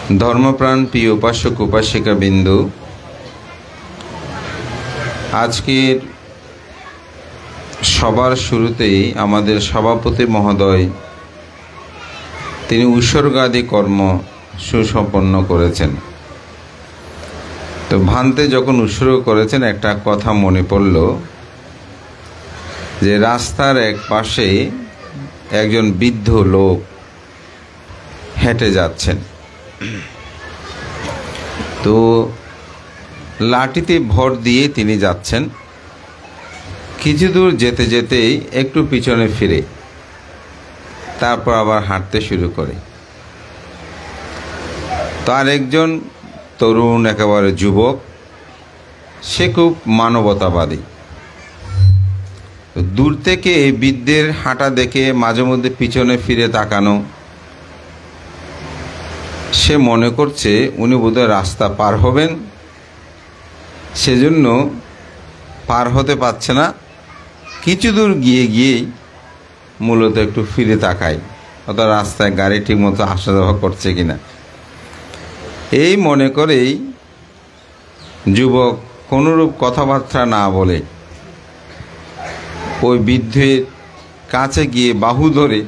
ধর্মপ্রাণ প্রিয় উপাসক উপাসিকা বিন্দু, আজকের সবার শুরুতেই আমাদের সভাপতি মহোদয় তিনি উৎসর্গাদি কর্ম সুসম্পন্ন করেছেন। তো ভান্তে যখন উৎসর্গ করেছেন, একটা কথা মনে পড়ল যে রাস্তার এক পাশে একজন বৃদ্ধ লোক হেঁটে যাচ্ছেন। তো লাঠিতে ভর দিয়ে তিনি যাচ্ছেন। কিছু দূর যেতে যেতেই একটু পিছনে ফিরে তারপর আবার হাঁটতে শুরু করে। তার একজন তরুণ, একেবারে যুবক, সে খুব মানবতাবাদী। দূর থেকে এই বৃদ্ধের হাঁটা দেখে মাঝে মধ্যে পিছনে ফিরে তাকানো। সে মনে করছে উনি বোধহয় রাস্তা পার হবেন, সেজন্য পার হতে পারছে না। কিছু দূর গিয়েই মূলত একটু ফিরে তাকায়, অর্থাৎ রাস্তায় গাড়ি ঠিকমতো আসা যাওয়া করছে কিনা। এই মনে করেই যুবক কোনোরূপ কথাবার্তা না বলে ওই বৃদ্ধের কাছে গিয়ে বাহু ধরে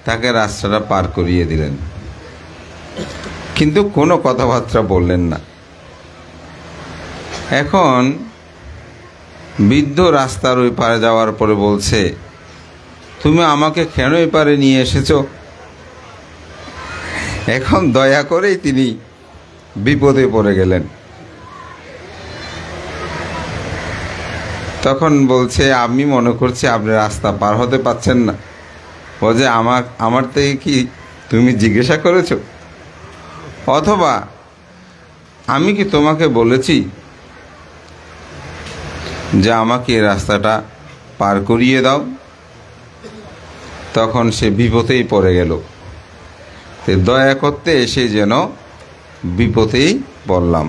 তাকে রাস্তাটা পার করিয়ে দিলেন, কিন্তু কোনো কথাবার্তা বললেন না। এখন বৃদ্ধ রাস্তার ওই পারে যাওয়ার পরে বলছে, তুমি আমাকে কেন এই পারে নিয়ে এসেছো? এখন দয়া করেই তিনি বিপদে পড়ে গেলেন। তখন বলছে, আমি মনে করছি আপনি রাস্তা পার হতে পারছেন না। বলছে, আমার থেকে কি তুমি জিজ্ঞাসা করেছো? অথবা আমি কি তোমাকে বলেছি যে আমাকে এই রাস্তাটা পার করিয়ে দাও? তখন সে বিপদেই পড়ে গেল। তো দয়া করতে এসে যেন বিপদেই পড়লাম।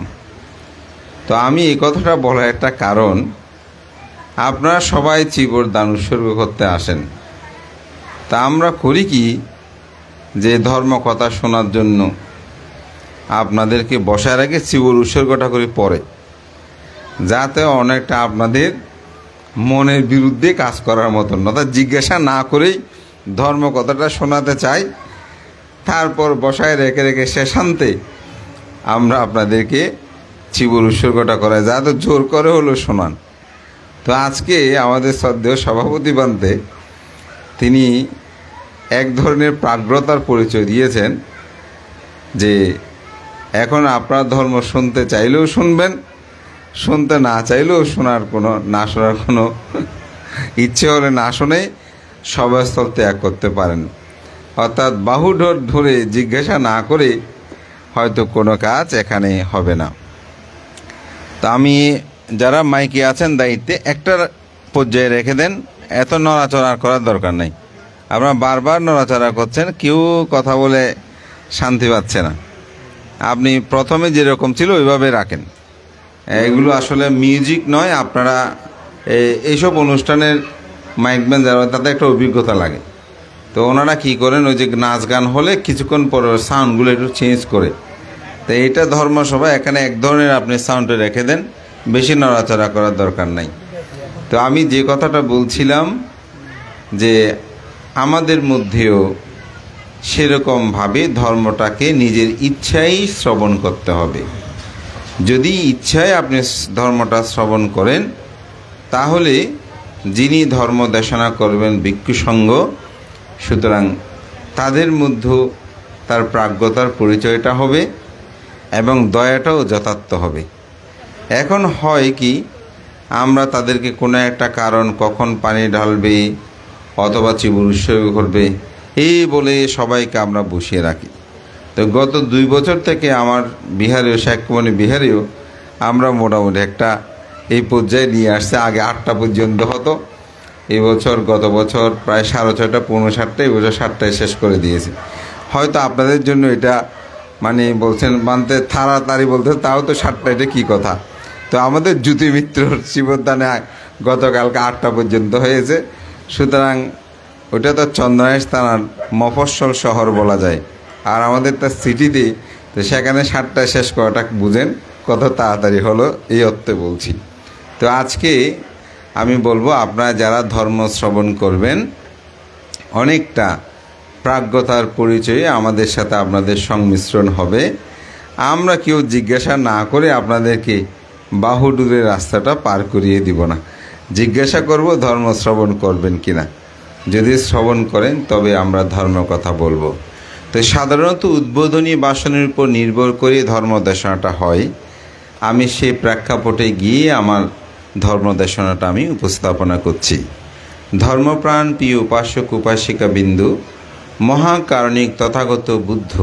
তো আমি এই কথাটা বলার একটা কারণ, আপনারা সবাই চিবর দান উৎসর্গ করতে আসেন। তা আমরা করি কি, যে ধর্ম কথা শোনার জন্য আপনাদেরকে বসায় রেখে চিবর উৎসর্গটা করে পড়ে, যাতে অনেকটা আপনাদের মনের বিরুদ্ধে কাজ করার মতন, অর্থাৎ জিজ্ঞাসা না করেই ধর্ম কথাটা শোনাতে চাই। তারপর বসায় রেখে শেষান্তে আমরা আপনাদেরকে চিবর উৎসর্গটা করাই, যাতে জোর করে হলো শোনান। তো আজকে আমাদের শ্রদ্ধেয় সভাপতি বান্তে তিনি এক ধরনের প্রাজ্ঞতার পরিচয় দিয়েছেন যে এখন আপনার ধর্ম শুনতে চাইলেও শুনবেন, শুনতে না চাইলেও না শোনার কোনো ইচ্ছে হলে না শুনে সভাস্থল ত্যাগ করতে পারেন। অর্থাৎ বাহু ধরে জিজ্ঞাসা না করে হয়তো কোনো কাজ এখানে হবে না। তা আমি যারা মাইকে আছেন দায়িত্বে, একটা পর্যায়ে রেখে দেন, এত নড়াচড়া করার দরকার নেই। আপনারা বারবার নড়াচড়া করছেন, কেউ কথা বলে শান্তি পাচ্ছে না। আপনি প্রথমে যেরকম ছিল ওইভাবে রাখেন। এগুলো আসলে মিউজিক নয়। আপনারা এইসব অনুষ্ঠানের মাইকম্যান যারা, তাতে একটা অভিজ্ঞতা লাগে। তো ওনারা কী করেন, ওই যে নাচ গান হলে কিছুক্ষণ পর সাউন্ডগুলো একটু চেঞ্জ করে। তো এটা ধর্মসভা, এখানে এক ধরনের আপনি সাউন্ডে রেখে দেন, বেশি নড়াচড়া করার দরকার নাই। তো আমি যে কথাটা বলছিলাম যে আমাদের মধ্যেও সেরকমভাবে ধর্মটাকে নিজের ইচ্ছাই শ্রবণ করতে হবে। যদি ইচ্ছায় আপনি ধর্মটা শ্রবণ করেন, তাহলে যিনি ধর্ম দেশনা করবেন ভিক্ষু সংঘ, সুতরাং তাদের মধ্যে তার প্রাজ্ঞতার পরিচয়টা হবে এবং দয়াটাও যথার্থ হবে। এখন হয় কি, আমরা তাদেরকে কোনো একটা কারণ, কখন পানি ঢালবে অথবা চিবুর উৎসর্গ করবে, এই বলে সবাইকে আমরা বসিয়ে রাখি। তো গত 2 বছর থেকে আমার বিহারেও, শাক্যমণি বিহারেও আমরা মোটামুটি একটা এই পর্যায়ে নিয়ে আসছে। আগে 8টা পর্যন্ত হতো, গত বছর প্রায় 6:30, 7:30, এই বছর 7টায় শেষ করে দিয়েছে। হয়তো আপনাদের জন্য এটা মানে বলছেন মানতে তাড়াতাড়ি বলতে, তাও তো 7টা, এটা কী কথা। তো আমাদের জ্যোতি মিত্রর শিবদানে গতকালকে 8টা পর্যন্ত হয়েছে। সুতরাং ওটা তো চন্দ্রাইশ থানার মফস্বল শহর বলা যায়। আর আমাদের তার সিটিতে তো সেখানে 7টায় শেষ করাটা বুঝেন কত তাড়াতাড়ি হলো, এই অর্থে বলছি। তো আজকে আমি বলবো আপনারা যারা ধর্ম শ্রবণ করবেন, অনেকটা প্রাজ্ঞতার পরিচয়ে আমাদের সাথে আপনাদের সংমিশ্রণ হবে। আমরা কেউ জিজ্ঞাসা না করে আপনাদেরকে বাহুডুরের রাস্তাটা পার করিয়ে দিব না। জিজ্ঞাসা করব ধর্ম শ্রবণ করবেন কিনা। যদি শ্রবণ করেন তবে আমরা ধর্ম কথা বলবো। তো সাধারণত উদ্বোধনী ভাষণের উপর নির্ভর করে ধর্মদেশনাটা হয়। আমি সেই প্রেক্ষাপটে গিয়ে আমার ধর্মদেশনাটা আমি উপস্থাপনা করছি। ধর্মপ্রাণ প্রিয় উপাসক উপাসিকা বিন্দু, মহাকারণিক তথাগত বুদ্ধ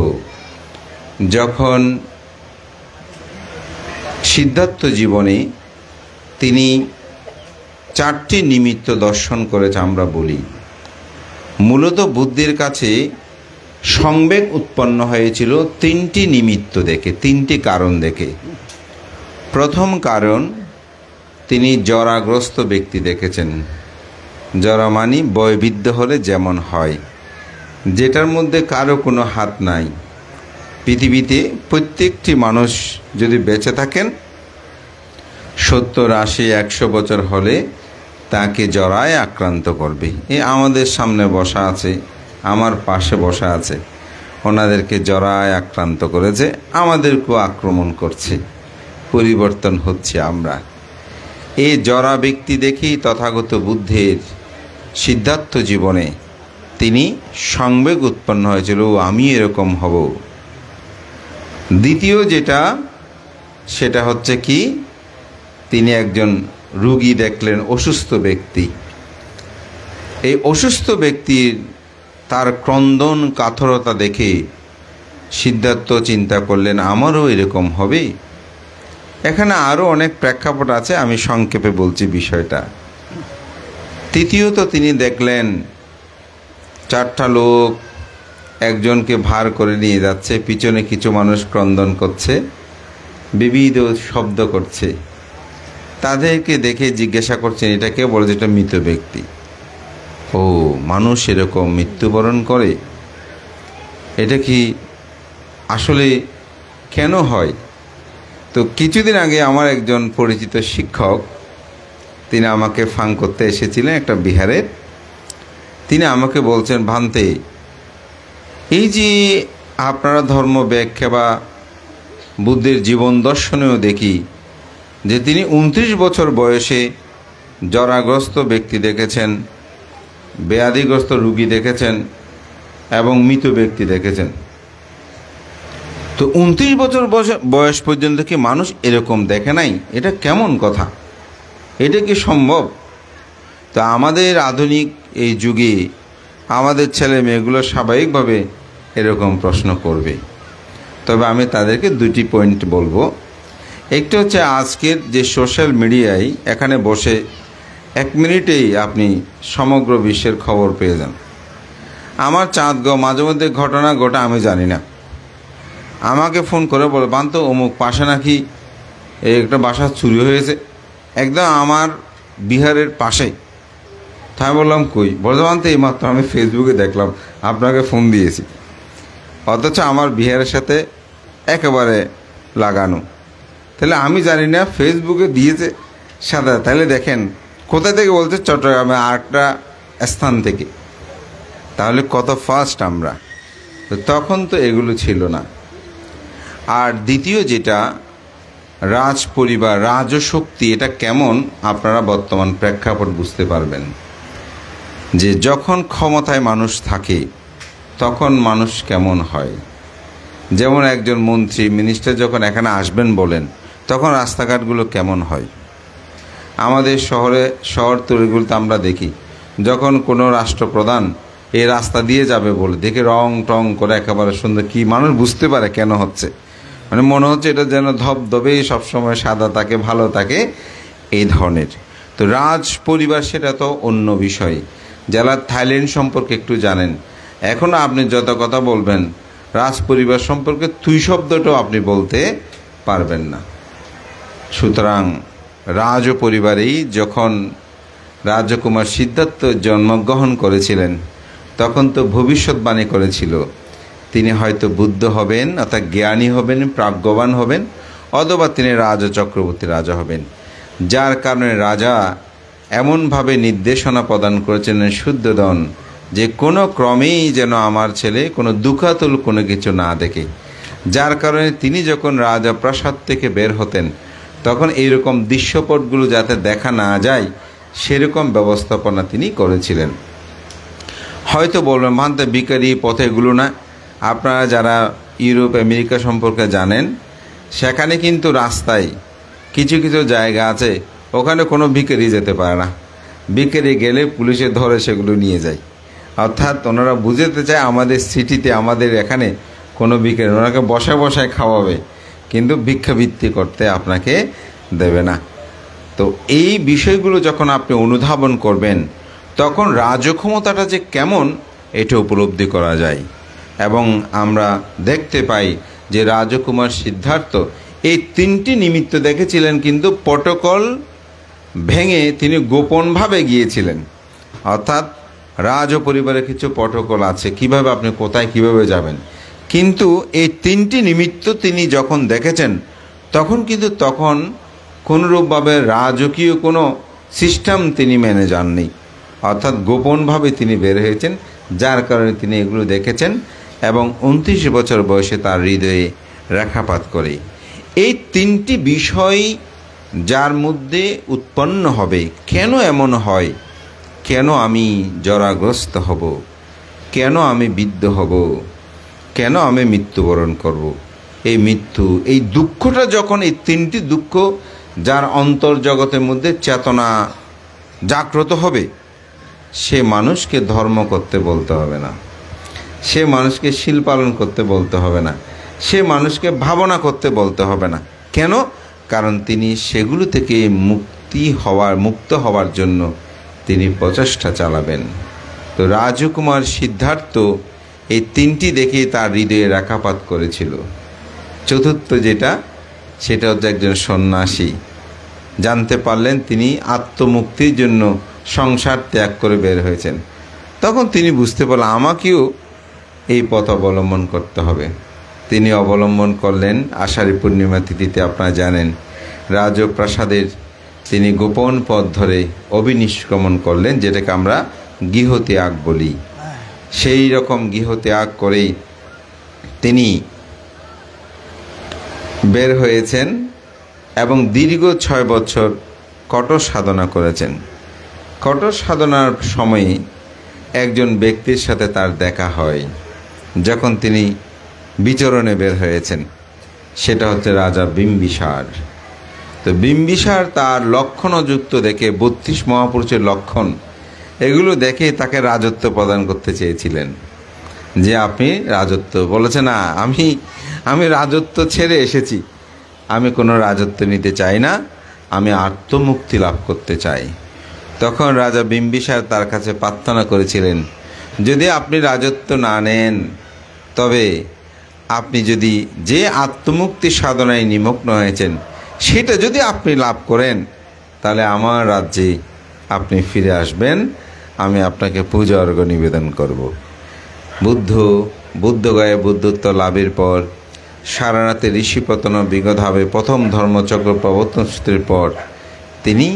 যখন সিদ্ধার্থ জীবনে তিনি 4টি নিমিত্ত দর্শন করেছে আমরা বলি। মূলত বুদ্ধের কাছে সংবেগ উৎপন্ন হয়েছিল 3টি নিমিত্ত দেখে, 3টি কারণ দেখে। প্রথম কারণ, তিনি জরাগ্রস্ত ব্যক্তি দেখেছেন। জরা মানে বয়বৃদ্ধ হলে যেমন হয়, যেটার মধ্যে কারো কোনো হাত নাই। পৃথিবীতে প্রত্যেকটি মানুষ যদি বেঁচে থাকেন 70, 80, 100 বছর হলে তাকে জরায় আক্রান্ত করবে। আমাদের সামনে বসা আছে, আমার পাশে বসা আছে, ওনাদেরকে জরায় আক্রান্ত করেছে, আমাদেরকেও আক্রমণ করছে। পরিবর্তন হচ্ছে আমরা। এই জরা ব্যক্তি দেখেই তথাগত বুদ্ধের সিদ্ধার্থ জীবনে তিনি সংবেগ উৎপন্ন হয়েছিল, আমি এরকম হব। দ্বিতীয় যেটা, সেটা হচ্ছে কি, তিনি একজন রোগী দেখলেন, অসুস্থ ব্যক্তি। এই অসুস্থ ব্যক্তির তার ক্রন্দন কাতরতা দেখে সিদ্ধার্থ চিন্তা করলেন আমারও এরকম হবে। এখানে আরও অনেক প্রেক্ষাপট আছে, আমি সংক্ষেপে বলছি বিষয়টা। তৃতীয়ত তিনি দেখলেন 4টা লোক একজনকে ভার করে নিয়ে যাচ্ছে, পিছনে কিছু মানুষ ক্রন্দন করছে, বিবিধ শব্দ করছে। তাদেরকে দেখে জিজ্ঞাসা করছেন এটা কে? বলে যেটা মৃত ব্যক্তি। ও, মানুষ এরকম মৃত্যুবরণ করে, এটা কি আসলে কেন হয়? তো কিছুদিন আগে আমার একজন পরিচিত শিক্ষক, তিনি আমাকে ফাং করতে এসেছিলেন একটা বিহারের। তিনি আমাকে বলছেন, ভান্তে, এই যে আপনারা ধর্ম ব্যাখ্যা বা বুদ্ধের জীবন দর্শনেও দেখি যে তিনি 29 বছর বয়সে জরাগ্রস্ত ব্যক্তি দেখেছেন, ব্যাধিগ্রস্ত রোগী দেখেছেন এবং মৃত ব্যক্তি দেখেছেন। তো 29 বছর বয়স পর্যন্ত কি মানুষ এরকম দেখে নাই? এটা কেমন কথা? এটা কি সম্ভব? তো আমাদের আধুনিক এই যুগে আমাদের ছেলে মেয়েগুলো স্বাভাবিকভাবে এরকম প্রশ্ন করবে। তবে আমি তাদেরকে 2টি পয়েন্ট বলবো। একটা হচ্ছে আজকের যে সোশ্যাল মিডিয়ায় এখানে বসে 1 মিনিটেই আপনি সমগ্র বিশ্বের খবর পেয়ে যান। আমার চাঁদগাঁও মাঝে মধ্যে ঘটনা ঘটা আমি জানি না, আমাকে ফোন করে বলে, বান্ত অমুক পাশে নাকি একটা বাসা চুরি হয়েছে, একদম আমার বিহারের পাশে। তাই বললাম কই? বলতে বান্ত এইমাত্র আমি ফেসবুকে দেখলাম, আপনাকে ফোন দিয়েছি। অথচ আমার বিহারের সাথে একেবারে লাগানো। তাহলে আমি জানি না ফেসবুকে দিয়েছে সাদা। তাহলে দেখেন কোথা থেকে বলছে? চট্টগ্রামে, আরেকটা স্থান থেকে। তাহলে কত ফাস্ট আমরা। তো তখন তো এগুলো ছিল না। আর দ্বিতীয় যেটা, রাজ পরিবার, রাজশক্তি, এটা কেমন আপনারা বর্তমান প্রেক্ষাপট বুঝতে পারবেন যে যখন ক্ষমতায় মানুষ থাকে তখন মানুষ কেমন হয়। যেমন একজন মন্ত্রী মিনিস্টার যখন এখানে আসবেন বলেন, তখন রাস্তাঘাটগুলো কেমন হয়। আমাদের শহর তৈরিগুলোতে আমরা দেখি যখন কোনো রাষ্ট্রপ্রধান এই রাস্তা দিয়ে যাবে বলে দেখে রং টং করে একেবারে সুন্দর, কি মানুষ বুঝতে পারে কেন হচ্ছে, মানে মনে হচ্ছে এটা যেন ধবধবেই সবসময় সাদা থাকে, ভালো থাকে, এই ধরনের। তো রাজ পরিবার সেটা তো অন্য বিষয়। যারা থাইল্যান্ড সম্পর্কে একটু জানেন, এখনও আপনি যত কথা বলবেন রাজ পরিবার সম্পর্কে তুই শব্দটাও আপনি বলতে পারবেন না। সুতরাং রাজ পরিবারেই যখন রাজকুমার সিদ্ধার্থ জন্মগ্রহণ করেছিলেন তখন তো ভবিষ্যৎবাণী করেছিল তিনি হয়তো বুদ্ধ হবেন, অর্থাৎ জ্ঞানী হবেন, প্রাজ্ঞবান হবেন, অথবা তিনি রাজা চক্রবর্তী রাজা হবেন। যার কারণে রাজা এমনভাবে নির্দেশনা প্রদান করেছিলেন শুদ্ধোদন যে কোনো ক্রমেই যেন আমার ছেলে কোনো দুঃখাতুল কোনো কিছু না দেখে। যার কারণে তিনি যখন রাজা প্রাসাদ থেকে বের হতেন তখন এইরকম দৃশ্যপটগুলো যাতে দেখা না যায় সেরকম ব্যবস্থাপনা তিনি করেছিলেন। হয়তো বলবেন ভান্তে ভিখারি পথে এগুলো না। আপনারা যারা ইউরোপ আমেরিকা সম্পর্কে জানেন, সেখানে কিন্তু রাস্তায় কিছু কিছু জায়গা আছে ওখানে কোনো ভিখারি যেতে পারে না। ভিখারি গেলে পুলিশে ধরে সেগুলো নিয়ে যায়। অর্থাৎ ওনারা বুঝাতে চায় আমাদের সিটিতে, আমাদের এখানে কোনো ভিখারি, ওনাকে বসায় বসায় খাওয়াবে, কিন্তু ভিক্ষাবৃত্তি করতে আপনাকে দেবে না। তো এই বিষয়গুলো যখন আপনি অনুধাবন করবেন তখন রাজক্ষমতাটা যে কেমন এটা উপলব্ধি করা যায়। এবং আমরা দেখতে পাই যে রাজকুমার সিদ্ধার্থ এই তিনটি নিমিত্ত দেখেছিলেন, কিন্তু প্রটোকল ভেঙে তিনি গোপনভাবে গিয়েছিলেন। অর্থাৎ রাজ পরিবারের কিছু প্রটোকল আছে, কিভাবে আপনি কোথায় কিভাবে যাবেন, কিন্তু এই তিনটি নিমিত্ত তিনি যখন দেখেছেন তখন কিন্তু তখন কোনোরূপভাবে রাজকীয় কোনো সিস্টেম তিনি মেনে যাননি। অর্থাৎ গোপনভাবে তিনি বের হয়েছেন, যার কারণে তিনি এগুলো দেখেছেন এবং 29 বছর বয়সে তার হৃদয়ে রেখাপাত করে। এই তিনটি বিষয় যার মধ্যে উৎপন্ন হবে, কেন এমন হয়, কেন আমি জরাগ্রস্ত হব, কেন আমি বৃদ্ধ হব, কেন আমি মৃত্যুবরণ করব, এই মৃত্যু, এই দুঃখটা যখন, এই তিনটি দুঃখ যার অন্তর্জগতের মধ্যে চেতনা জাগ্রত হবে, সে মানুষকে ধর্ম করতে বলতে হবে না, সে মানুষকে শীল পালন করতে বলতে হবে না, সে মানুষকে ভাবনা করতে বলতে হবে না। কেন? কারণ তিনি সেগুলো থেকে মুক্ত হওয়ার জন্য তিনি প্রচেষ্টা চালাবেন। তো রাজকুমার সিদ্ধার্থ এই তিনটি দেখে তার হৃদয়ে রেখাপাত করেছিল। চতুর্থ সেটা হচ্ছে একজন সন্ন্যাসী জানতে পারলেন তিনি আত্মমুক্তির জন্য সংসার ত্যাগ করে বের হয়েছেন। তখন তিনি বুঝতে পারলেন আমাকেও এই পথ অবলম্বন করতে হবে। তিনি অবলম্বন করলেন আষাঢ়ী পূর্ণিমা তিথিতে, আপনারা জানেন, রাজপ্রাসাদের তিনি গোপন পথ ধরে অভিনিষ্ক্রমণ করলেন, যেটাকে আমরা গৃহত্যাগ বলি। সেই রকম গৃহত্যাগ করেই তিনি বের হয়েছেন এবং দীর্ঘ 6 বছর কঠোর সাধনা করেছেন। কঠোর সাধনার সময়ে একজন ব্যক্তির সাথে তার দেখা হয় যখন তিনি বিচরণে বের হয়েছেন, সেটা হচ্ছে রাজা বিম্বিসার। তো বিম্বিসার তার লক্ষণযুক্ত দেখে, 32 মহাপুরুষের লক্ষণ, এগুলো দেখে তাকে রাজত্ব প্রদান করতে চেয়েছিলেন। যে আপনি রাজত্ব, বলেছে না, আমি রাজত্ব ছেড়ে এসেছি, আমি কোনো রাজত্ব নিতে চাই না, আমি আত্মমুক্তি লাভ করতে চাই। তখন রাজা বিম্বিসার তার কাছে প্রার্থনা করেছিলেন, যদি আপনি রাজত্ব না নেন, তবে আপনি যদি যে আত্মমুক্তি সাধনায় নিমগ্ন হয়েছেন সেটা যদি আপনি লাভ করেন, তাহলে আমার রাজ্যে আপনি ফিরে আসবেন, আমি আপনাকে পূজা অর্ঘ্য নিবেদন করব। বুদ্ধগয়ে বুদ্ধত্ব লাভের পর সারানাথে ঋষিপতন বিগতভাবে প্রথম ধর্মচক্র প্রবর্তন সূত্রের পর তিনি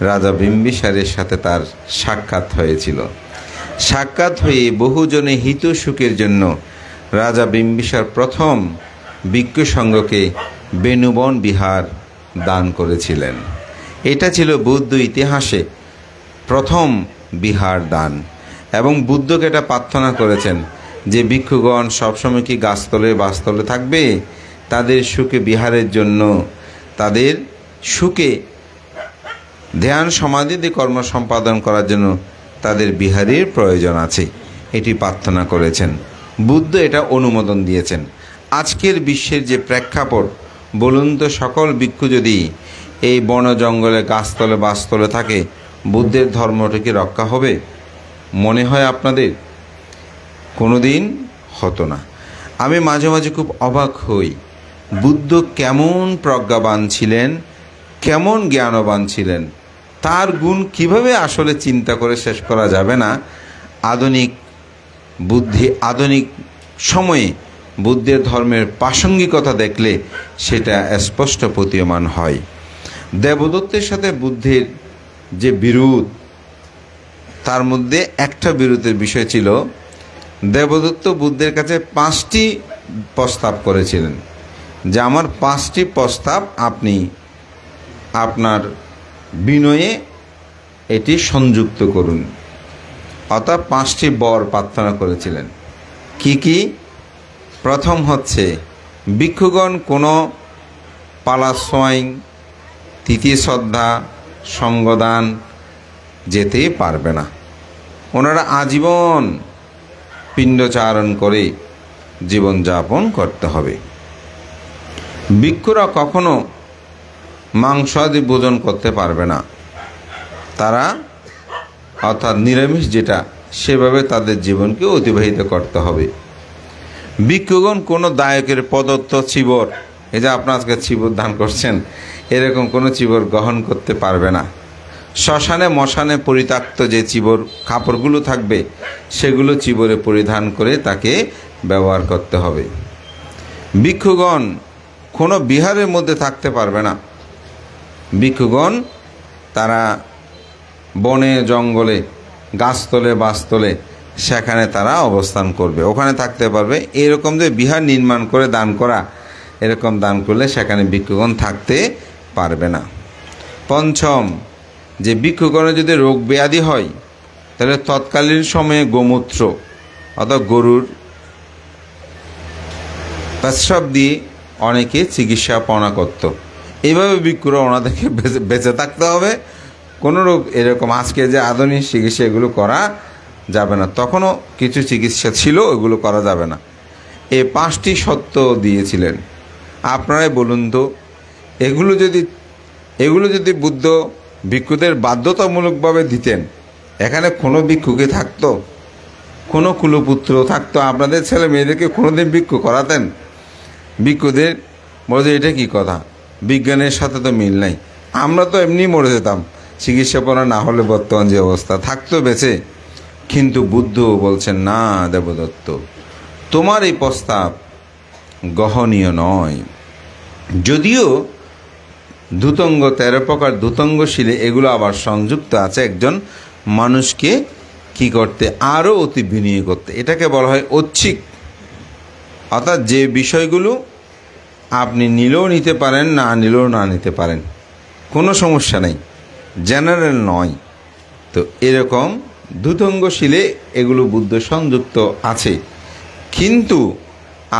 রাজা বিম্বিসারের সাথে তার সাক্ষাৎ হয়েছিল। সাক্ষাৎ হয়ে বহুজনে হিত সুখের জন্য রাজা বিম্বিসার প্রথম ভিক্ষু সংঘকে বেণুবন বিহার দান করেছিলেন। এটা ছিল বৌদ্ধ ইতিহাসে প্রথম বিহার দান। এবং বুদ্ধকে এটা প্রার্থনা করেছেন যে ভিক্ষুগণ সবসময় কি গাছতলে বাসতলে থাকবে, তাদের সুখে বিহারের জন্য, তাদের সুখে ধ্যান সমাধিতে কর্ম সম্পাদন করার জন্য তাদের বিহারের প্রয়োজন আছে, এটি প্রার্থনা করেছেন। বুদ্ধ এটা অনুমোদন দিয়েছেন। আজকের বিশ্বের যে প্রেক্ষাপট, বলুন তো, সকল ভিক্ষু যদি এই বন জঙ্গলে গাছতলে বাসতলে থাকে, বুদ্ধের ধর্মটা কি রক্ষা হবে? মনে হয় আপনাদের? কোনোদিন হতো না। আমি মাঝে মাঝে খুব অবাক হই, বুদ্ধ কেমন প্রজ্ঞাবান ছিলেন, কেমন জ্ঞানবান ছিলেন, তার গুণ কিভাবে আসলে চিন্তা করে শেষ করা যাবে না। আধুনিক বুদ্ধি, আধুনিক সময়ে বুদ্ধের ধর্মের প্রাসঙ্গিকতা দেখলে সেটা স্পষ্ট প্রতীয়মান হয়। দেবদত্তের সাথে বুদ্ধের যে বিরোধ, তার মধ্যে একটা বিরোধের বিষয় ছিল দেবদত্ত বুদ্ধের কাছে 5টি প্রস্তাব করেছিলেন যে আমার 5টি প্রস্তাব আপনি আপনার বিনয়ে এটি সংযুক্ত করুন। অর্থাৎ 5টি বর প্রার্থনা করেছিলেন। কি কি? প্রথম হচ্ছে ভিক্ষুগণ কোনো পালাসোয়াইং, তিথি শ্রদ্ধা, সঙ্গদান যেতেই পারবে না। ওনারা আজীবন পিণ্ডচারণ করে জীবনযাপন করতে হবে। ভিক্ষুরা কখনো মাংসাদি ভোজন করতে পারবে না। তারা অর্থাৎ নিরামিষ যেটা, সেভাবে তাদের জীবনকে অতিবাহিত করতে হবে। ভিক্ষুগণ কোনো দায়কের প্রদত্ত চিবর, এই যে আপনার আজকে চিবর দান করছেন, এরকম কোনো চিবর গ্রহণ করতে পারবে না। শ্মশানে মশানে পরিত্যক্ত যে চিবর কাপড়গুলো থাকবে, সেগুলো চিবরে পরিধান করে তাকে ব্যবহার করতে হবে। ভিক্ষুগণ কোনো বিহারের মধ্যে থাকতে পারবে না। ভিক্ষুগণ তারা বনে জঙ্গলে, গাছতলে বাসতলে, সেখানে তারা অবস্থান করবে, ওখানে থাকতে পারবে। এরকম যে বিহার নির্মাণ করে দান করা, এরকম দান করলে সেখানে ভিক্ষুগণ থাকতে পারবে না। পঞ্চম, যে ভিক্ষুগণের যদি রোগ ব্যাধি হয়, তাহলে তৎকালীন সময়ে গোমূত্র অর্থাৎ গরুর প্রস্রাব দিয়ে অনেকে চিকিৎসা পাওনা করত। এইভাবে ভিক্ষুরা ওনাদেরকে বেঁচে থাকতে হবে। কোনো রোগ এরকম আজকে যে আধুনিক চিকিৎসা, এগুলো করা যাবে না। তখনও কিছু চিকিৎসা ছিল, ওইগুলো করা যাবে না। এই 5টি সত্য দিয়েছিলেন। আপনারাই বলুন তো, এগুলো যদি বুদ্ধ ভিক্ষুদের বাধ্যতামূলকভাবে দিতেন, এখানে কোনো ভিক্ষুকে থাকতো? কোনো কুলপুত্র থাকতো? আপনাদের ছেলে মেয়েদেরকে কোনোদিন ভিক্ষু করাতেন? ভিক্ষুদের বলতে এটা কি কথা, বিজ্ঞানের সাথে তো মিল নাই, আমরা তো এমনি মরে যেতাম চিকিৎসাপনা না হলে। বর্তমান যে অবস্থা, থাকতো বেঁচে। কিন্তু বুদ্ধ বলছেন, না দেবদত্ত, তোমার এই প্রস্তাব গ্রহণীয় নয়। যদিও ধূতঙ্গ 13 প্রকার ধূতঙ্গশীলে এগুলো আবার সংযুক্ত আছে একজন মানুষকে কি করতে, আরও অতি বিনিয়োগ করতে। এটাকে বলা হয় ঐচ্ছিক। অর্থাৎ যে বিষয়গুলো আপনি নিলেও নিতে পারেন, না নিলেও না নিতে পারেন, কোনো সমস্যা নেই, জেনারেল নয়। তো এরকম ধূতঙ্গশীলে এগুলো বুদ্ধ সংযুক্ত আছে। কিন্তু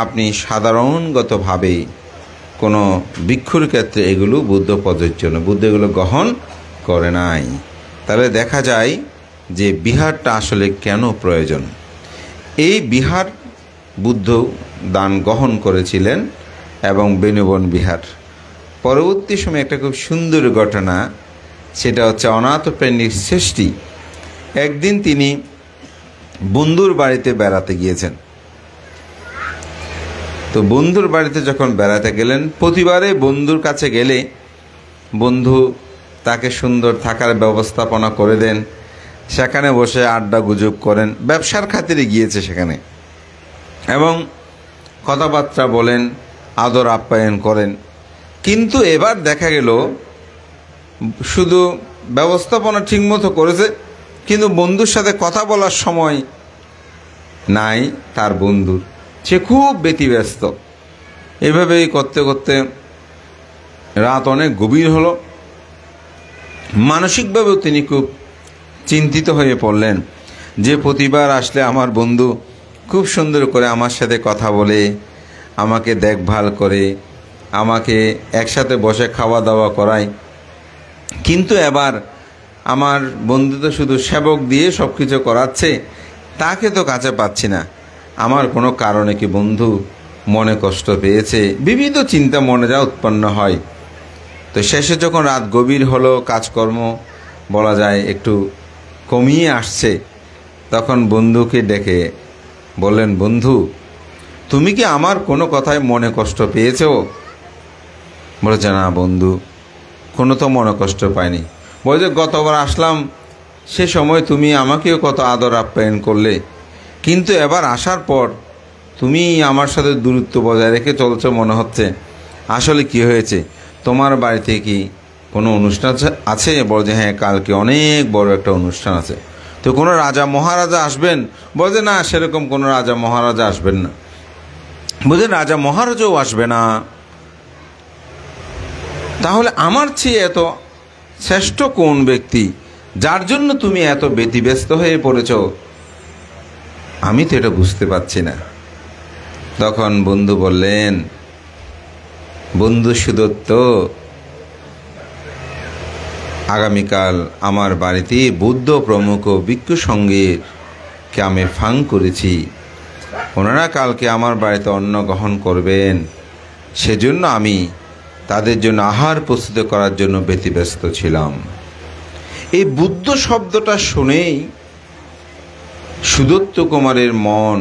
আপনি সাধারণগতভাবে কোনো ভিক্ষুর ক্ষেত্রে এগুলো বুদ্ধ প্রযোজ্য নয়, বুদ্ধ এগুলো গ্রহণ করে নাই। তাহলে দেখা যায় যে বিহারটা আসলে কেন প্রয়োজন। এই বিহার বুদ্ধ দান গ্রহণ করেছিলেন এবং বেনুবন বিহার। পরবর্তী সময়ে একটা খুব সুন্দর ঘটনা, সেটা হচ্ছে অনাথ প্রেমিক সৃষ্টি। একদিন তিনি বন্ধুর বাড়িতে বেড়াতে গিয়েছেন। তো বন্ধুর বাড়িতে যখন বেড়াতে গেলেন, প্রতিবারে বন্ধুর কাছে গেলে বন্ধু তাকে সুন্দর থাকার ব্যবস্থাপনা করে দেন, সেখানে বসে আড্ডা গুজব করেন, ব্যবসার খাতিরে গিয়েছে সেখানে, এবং কথাবার্তা বলেন, আদর আপ্যায়ন করেন। কিন্তু এবার দেখা গেল শুধু ব্যবস্থাপনা ঠিকমতো করেছে, কিন্তু বন্ধুর সাথে কথা বলার সময় নাই তার বন্ধুর, সে খুব ব্যতিব্যস্ত। এভাবেই করতে করতে রাত অনেক গভীর হলো। মানসিকভাবেও তিনি খুব চিন্তিত হয়ে পড়লেন যে প্রতিবার আসলে আমার বন্ধু খুব সুন্দর করে আমার সাথে কথা বলে, আমাকে দেখভাল করে, আমাকে একসাথে বসে খাওয়া দাওয়া করায়, কিন্তু এবার আমার বন্ধু তো শুধু সেবক দিয়ে সব কিছু করাচ্ছে, তাকে তো কাছে পাচ্ছি না। আমার কোনো কারণে কি বন্ধু মনে কষ্ট পেয়েছে? বিবিধ চিন্তা মনে যা উৎপন্ন হয়। তো শেষে যখন রাত গভীর হলো, কাজকর্ম বলা যায় একটু কমিয়ে আসছে, তখন বন্ধুকে ডেকে বললেন, বন্ধু, তুমি কি আমার কোনো কথায় মনে কষ্ট পেয়েছো? বলেছে, না বন্ধু, কোনো তো মনে কষ্ট পাইনি। বলছে, গতবার আসলাম সে সময় তুমি আমাকেও কত আদর আপ্যায়ন করলে, কিন্তু এবার আসার পর তুমি আমার সাথে দূরত্ব বজায় রেখে চলছো মনে হচ্ছে। আসলে কি হয়েছে, তোমার বাড়িতে কি কোনো অনুষ্ঠান আছে? বলে যে হ্যাঁ, কালকে অনেক বড় একটা অনুষ্ঠান আছে। তো কোনো রাজা মহারাজা আসবেন? বলে যে না, সেরকম কোনো রাজা মহারাজা আসবেন না। বলছে রাজা মহারাজাও আসবে না? তাহলে আমার চেয়ে এত শ্রেষ্ঠ কোন ব্যক্তি যার জন্য তুমি এত ব্যতিব্যস্ত হয়ে পড়েছ? আমি তো এটা বুঝতে পারছি না। তখন বন্ধু বললেন, বন্ধু সুদত্ত, আগামীকাল আমার বাড়িতে বুদ্ধ প্রমুখ ভিক্ষু সঙ্গীকে আমি ফাং করেছি। ওনারা কালকে আমার বাড়িতে অন্ন গ্রহণ করবেন, সেজন্য আমি তাদের জন্য আহার প্রস্তুত করার জন্য ব্যতিব্যস্ত ছিলাম। এই বুদ্ধ শব্দটা শুনেই সুদত্ত কুমারের মন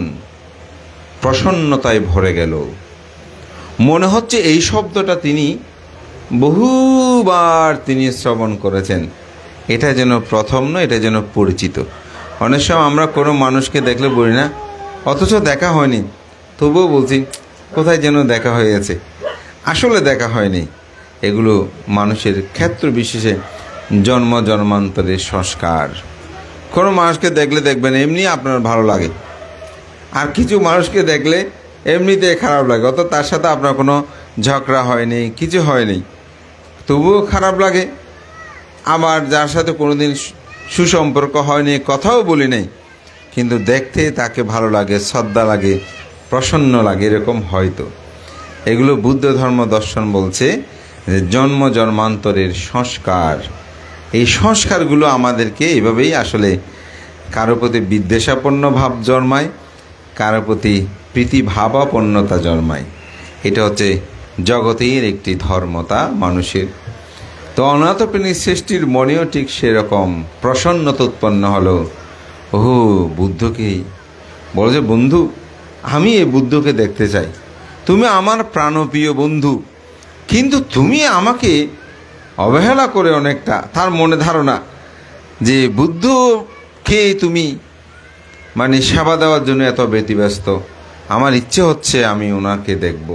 প্রসন্নতায় ভরে গেল। মনে হচ্ছে এই শব্দটা তিনি বহুবার তিনি শ্রবণ করেছেন। এটা যেন প্রথম নয়, এটা যেন পরিচিত। অনেক সময় আমরা কোনো মানুষকে দেখলে বলি না, অথচ দেখা হয়নি, তবুও বলছি কোথায় যেন দেখা হয়েছে। আসলে দেখা হয়নি। এগুলো মানুষের ক্ষেত্র বিশেষে জন্ম জন্মান্তরের সংস্কার। কোনো মানুষকে দেখলে দেখবেন এমনি আপনার ভালো লাগে, আর কিছু মানুষকে দেখলে এমনিতে খারাপ লাগে, অত তার সাথে আপনার কোনো ঝগড়া হয়নি, কিছু হয়নি, তবুও খারাপ লাগে। আবার যার সাথে কোনোদিন সুসম্পর্ক হয়নি, কথাও বলি নেই, কিন্তু দেখতে তাকে ভালো লাগে, শ্রদ্ধা লাগে, প্রসন্ন লাগে, এরকম হয়তো। এগুলো বুদ্ধ ধর্ম দর্শন বলছে যে জন্ম জন্মান্তরের সংস্কার। এই সংস্কারগুলো আমাদেরকে এভাবেই আসলে কারো প্রতি বিদ্বেষাপন্ন ভাব জন্মায়, কারো প্রতি প্রীতিভাবাপন্নতা জন্মায়। এটা হচ্ছে জগতের একটি ধর্মতা মানুষের। তো অনাথ প্রাণী সৃষ্টির মনেও ঠিক সেরকম প্রসন্নতা উৎপন্ন হলো। ও বুদ্ধকেই বলো যে বন্ধু, আমি এই বুদ্ধকে দেখতে চাই, তুমি আমার প্রাণপ্রিয় বন্ধু, কিন্তু তুমি আমাকে অবহেলা করে অনেকটা। তার মনে ধারণা যে বুদ্ধকে তুমি মানে সেবা দেওয়ার জন্য এত ব্যতিব্যস্ত। আমার ইচ্ছে হচ্ছে আমি ওনাকে দেখব।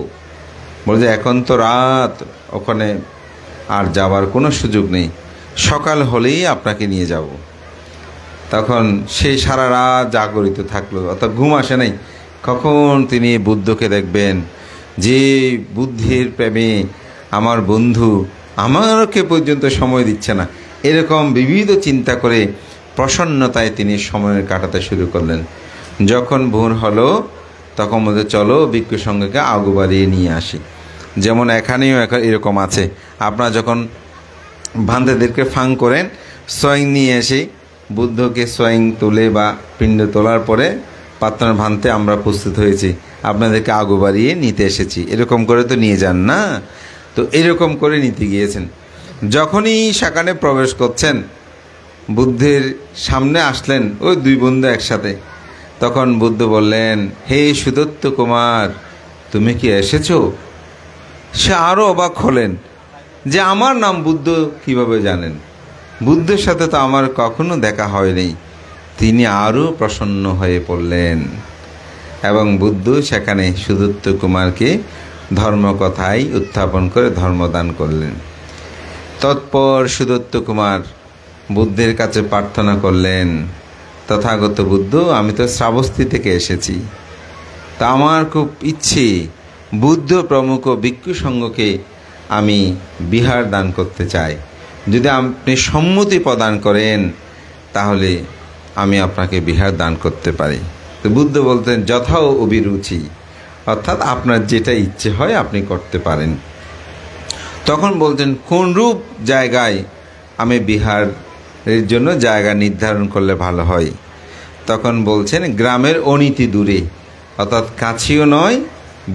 বলে যে এখন তো রাত, ওখানে আর যাওয়ার কোনো সুযোগ নেই, সকাল হলেই আপনাকে নিয়ে যাব। তখন সে সারা রাত জাগরিত থাকলো, অর্থাৎ ঘুম আসে নাই, কখন তিনি বুদ্ধকে দেখবেন। যে বুদ্ধির প্রেমে আমার বন্ধু আমাকে পর্যন্ত সময় দিচ্ছে না, এরকম বিবিধ চিন্তা করে প্রসন্নতায় তিনি সময় কাটাতে শুরু করলেন। যখন ভোর হলো তখন বলতে চলো ভিক্ষু সঙ্গীকে আগু বাড়িয়ে নিয়ে আসি। যেমন এখানেও এরকম আছে, আপনারা যখন ভান্তেদেরকে ফাং করেন, সোয়িং নিয়ে এসে বুদ্ধকে সোয়িং তুলে বা পিণ্ড তোলার পরে প্রার্থনা ভান্তে আমরা প্রস্তুত হয়েছি, আপনাদেরকে আগু বাড়িয়ে নিতে এসেছি, এরকম করে তো নিয়ে যান না। তো এরকম করে নিতে গিয়েছেন। যখনই সেখানে প্রবেশ করছেন, বুদ্ধের সামনে আসলেন ওই দুই বন্ধু একসাথে। তখন বুদ্ধ বললেন, হে সুদত্ত কুমার, তুমি কি এসেছো? সে আরও অবাক হলেন যে আমার নাম বুদ্ধ কিভাবে জানেন, বুদ্ধের সাথে তো আমার কখনো দেখা হয়নি। তিনি আরও প্রসন্ন হয়ে পড়লেন এবং বুদ্ধ সেখানে সুদত্ত কুমারকে ধর্মকথায় উত্থাপন করে ধর্মদান করলেন। তৎপর সুদত্ত কুমার বুদ্ধের কাছে প্রার্থনা করলেন, তথাগত বুদ্ধ, আমি তো শ্রাবস্তী থেকে এসেছি, তা আমার খুব ইচ্ছে বুদ্ধ প্রমুখ ভিক্ষু সঙ্গকে আমি বিহার দান করতে চাই। যদি আপনি সম্মতি প্রদান করেন তাহলে আমি আপনাকে বিহার দান করতে পারি। তো বুদ্ধ বলতেন, যথাও অভিরুচি, অর্থাৎ আপনার যেটা ইচ্ছে হয় আপনি করতে পারেন। তখন বলতেন, কোন রূপ জায়গায় আমি বিহারের জন্য জায়গা নির্ধারণ করলে ভালো হয়? তখন বলছেন, গ্রামের অনীতি দূরে, অর্থাৎ কাছেও নয়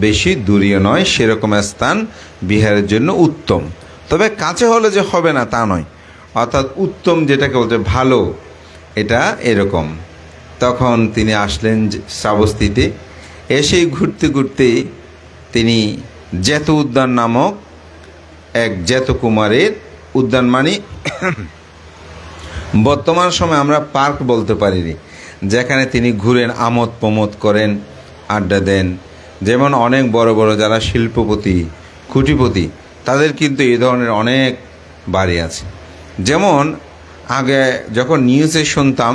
বেশি দূরেও নয়, সেরকম স্থান বিহারের জন্য উত্তম। তবে কাছে হলে যে হবে না তা নয়, অর্থাৎ উত্তম যেটাকে বলছে ভালো, এটা এরকম। তখন তিনি আসলেন শ্রাবস্তীতে। এসেই ঘুরতে ঘুরতে তিনি জেত উদ্যান নামক এক জেত কুমারের উদ্যান, মানে বর্তমান সময় আমরা পার্ক বলতে পারিনি, যেখানে তিনি ঘুরেন, আমোদ প্রমোদ করেন, আড্ডা দেন। যেমন অনেক বড় বড় যারা শিল্পপতি, কুটিপতি, তাদের কিন্তু এই ধরনের অনেক বাড়ি আছে। যেমন আগে যখন নিউজে শুনতাম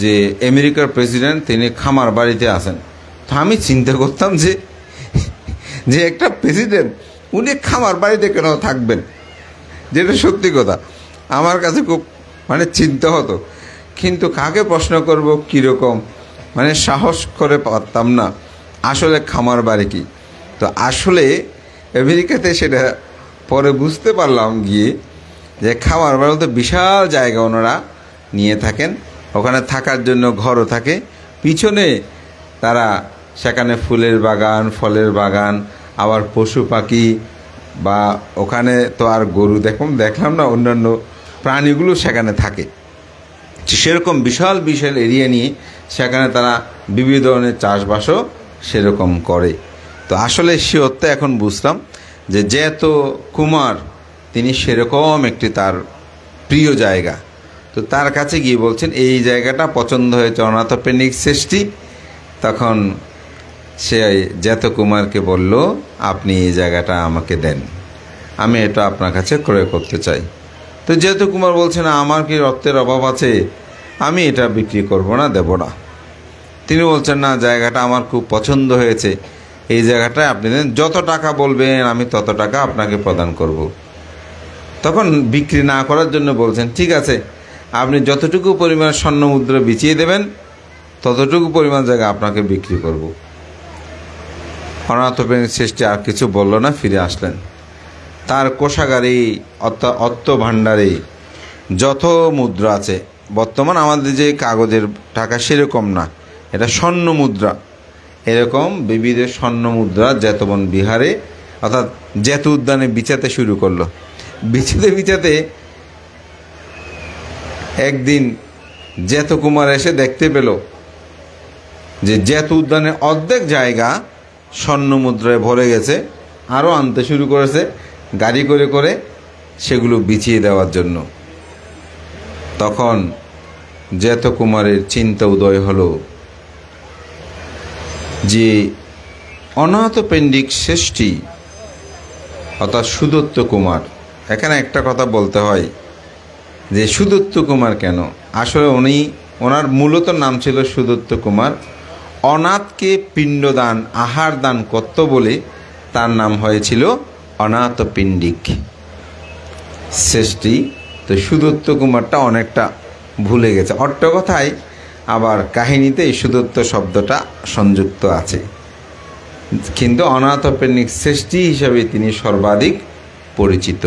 যে আমেরিকার প্রেসিডেন্ট তিনি খামার বাড়িতে আছেন, তো আমি চিন্তা করতাম যে যে একটা প্রেসিডেন্ট উনি খামার বাড়িতে কেন থাকবেন, যেটা সত্যি কথা আমার কাছে খুব চিন্তা হতো। কিন্তু কাকে প্রশ্ন করব কীরকম সাহস করে পারতাম না আসলে খামার বাড়ি কি। তো আসলে আমেরিকাতে সেটা পরে বুঝতে পারলাম গিয়ে যে খামার বাড়ি তো বিশাল জায়গা ওনারা নিয়ে থাকেন, ওখানে থাকার জন্য ঘরও থাকে, পিছনে তারা সেখানে ফুলের বাগান, ফলের বাগান, আবার পশু পাখি বা ওখানে তো আর গরু দেখলাম না, অন্যান্য প্রাণীগুলো সেখানে থাকে। সেরকম বিশাল বিশাল এরিয়া নিয়ে সেখানে তারা বিভিন্ন ধরনের চাষবাসও সেরকম করে। তো আসলে সে অর্থে এখন বুঝলাম যে যেহেতু কুমার তিনি সেরকম একটি তার প্রিয় জায়গা, তো তার কাছে গিয়ে বলছেন এই জায়গাটা পছন্দ হয়েছে অনাথোপেনিক সৃষ্টি। তখন সে জ্যাতকুমারকে বলল, আপনি এই জায়গাটা আমাকে দেন, আমি এটা আপনার কাছে ক্রয় করতে চাই। তো জ্যাতকুমার বলছে না, আমার কি রক্তের অভাব আছে, আমি এটা বিক্রি করব না, দেব না। তিনি বলছেন না, জায়গাটা আমার খুব পছন্দ হয়েছে, এই জায়গাটায় আপনি দেন, যত টাকা বলবেন আমি তত টাকা আপনাকে প্রদান করব। তখন বিক্রি না করার জন্য বলছেন, ঠিক আছে, আপনি যতটুকু পরিমাণ স্বর্ণ মুদ্রা বিছিয়ে দেবেন ততটুকু পরিমাণ জায়গা আপনাকে বিক্রি করব। অনাথোপেনিক সৃষ্টি আর কিছু বলল না, ফিরে আসলেন। তার কোষাগারে অর্থ ভাণ্ডারে যত মুদ্রা আছে, বর্তমান আমাদের যে কাগজের টাকা সেরকম না, এটা স্বর্ণ মুদ্রা, এরকম বিবিধ স্বর্ণ মুদ্রা জ্যাতবন বিহারে অর্থাৎ জ্যাত উদ্যানে বিছাতে শুরু করলো। বিছাতে একদিন জ্যাতকুমার এসে দেখতে পেল যে জ্যাত উদ্যানের অর্ধেক জায়গা স্বর্ণ মুদ্রায় ভরে গেছে, আরও আনতে শুরু করেছে গাড়ি করে করে সেগুলো বিছিয়ে দেওয়ার জন্য। তখন জ্যাতকুমারের চিন্তা উদয় হলো যে অনাথোপেন্ডিক সৃষ্টি অর্থাৎ সুদত্ত কুমার, এখানে একটা কথা বলতে হয় যে সুদত্ত কুমার কেন, আসলে ওনার মূলত নাম ছিল সুদত্ত কুমার। অনাথকে পিণ্ডদান, আহার দান করত বলে তার নাম হয়েছিল অনাথোপেন্ডিক সৃষ্টি। তো সুদত্ত কুমারটা অনেকটা ভুলে গেছে, অট্ট কথায় আবার কাহিনীতে এই সুদত্ত শব্দটা সংযুক্ত আছে, কিন্তু অনাথোপেন্ডিক সৃষ্টি হিসাবে তিনি সর্বাধিক পরিচিত।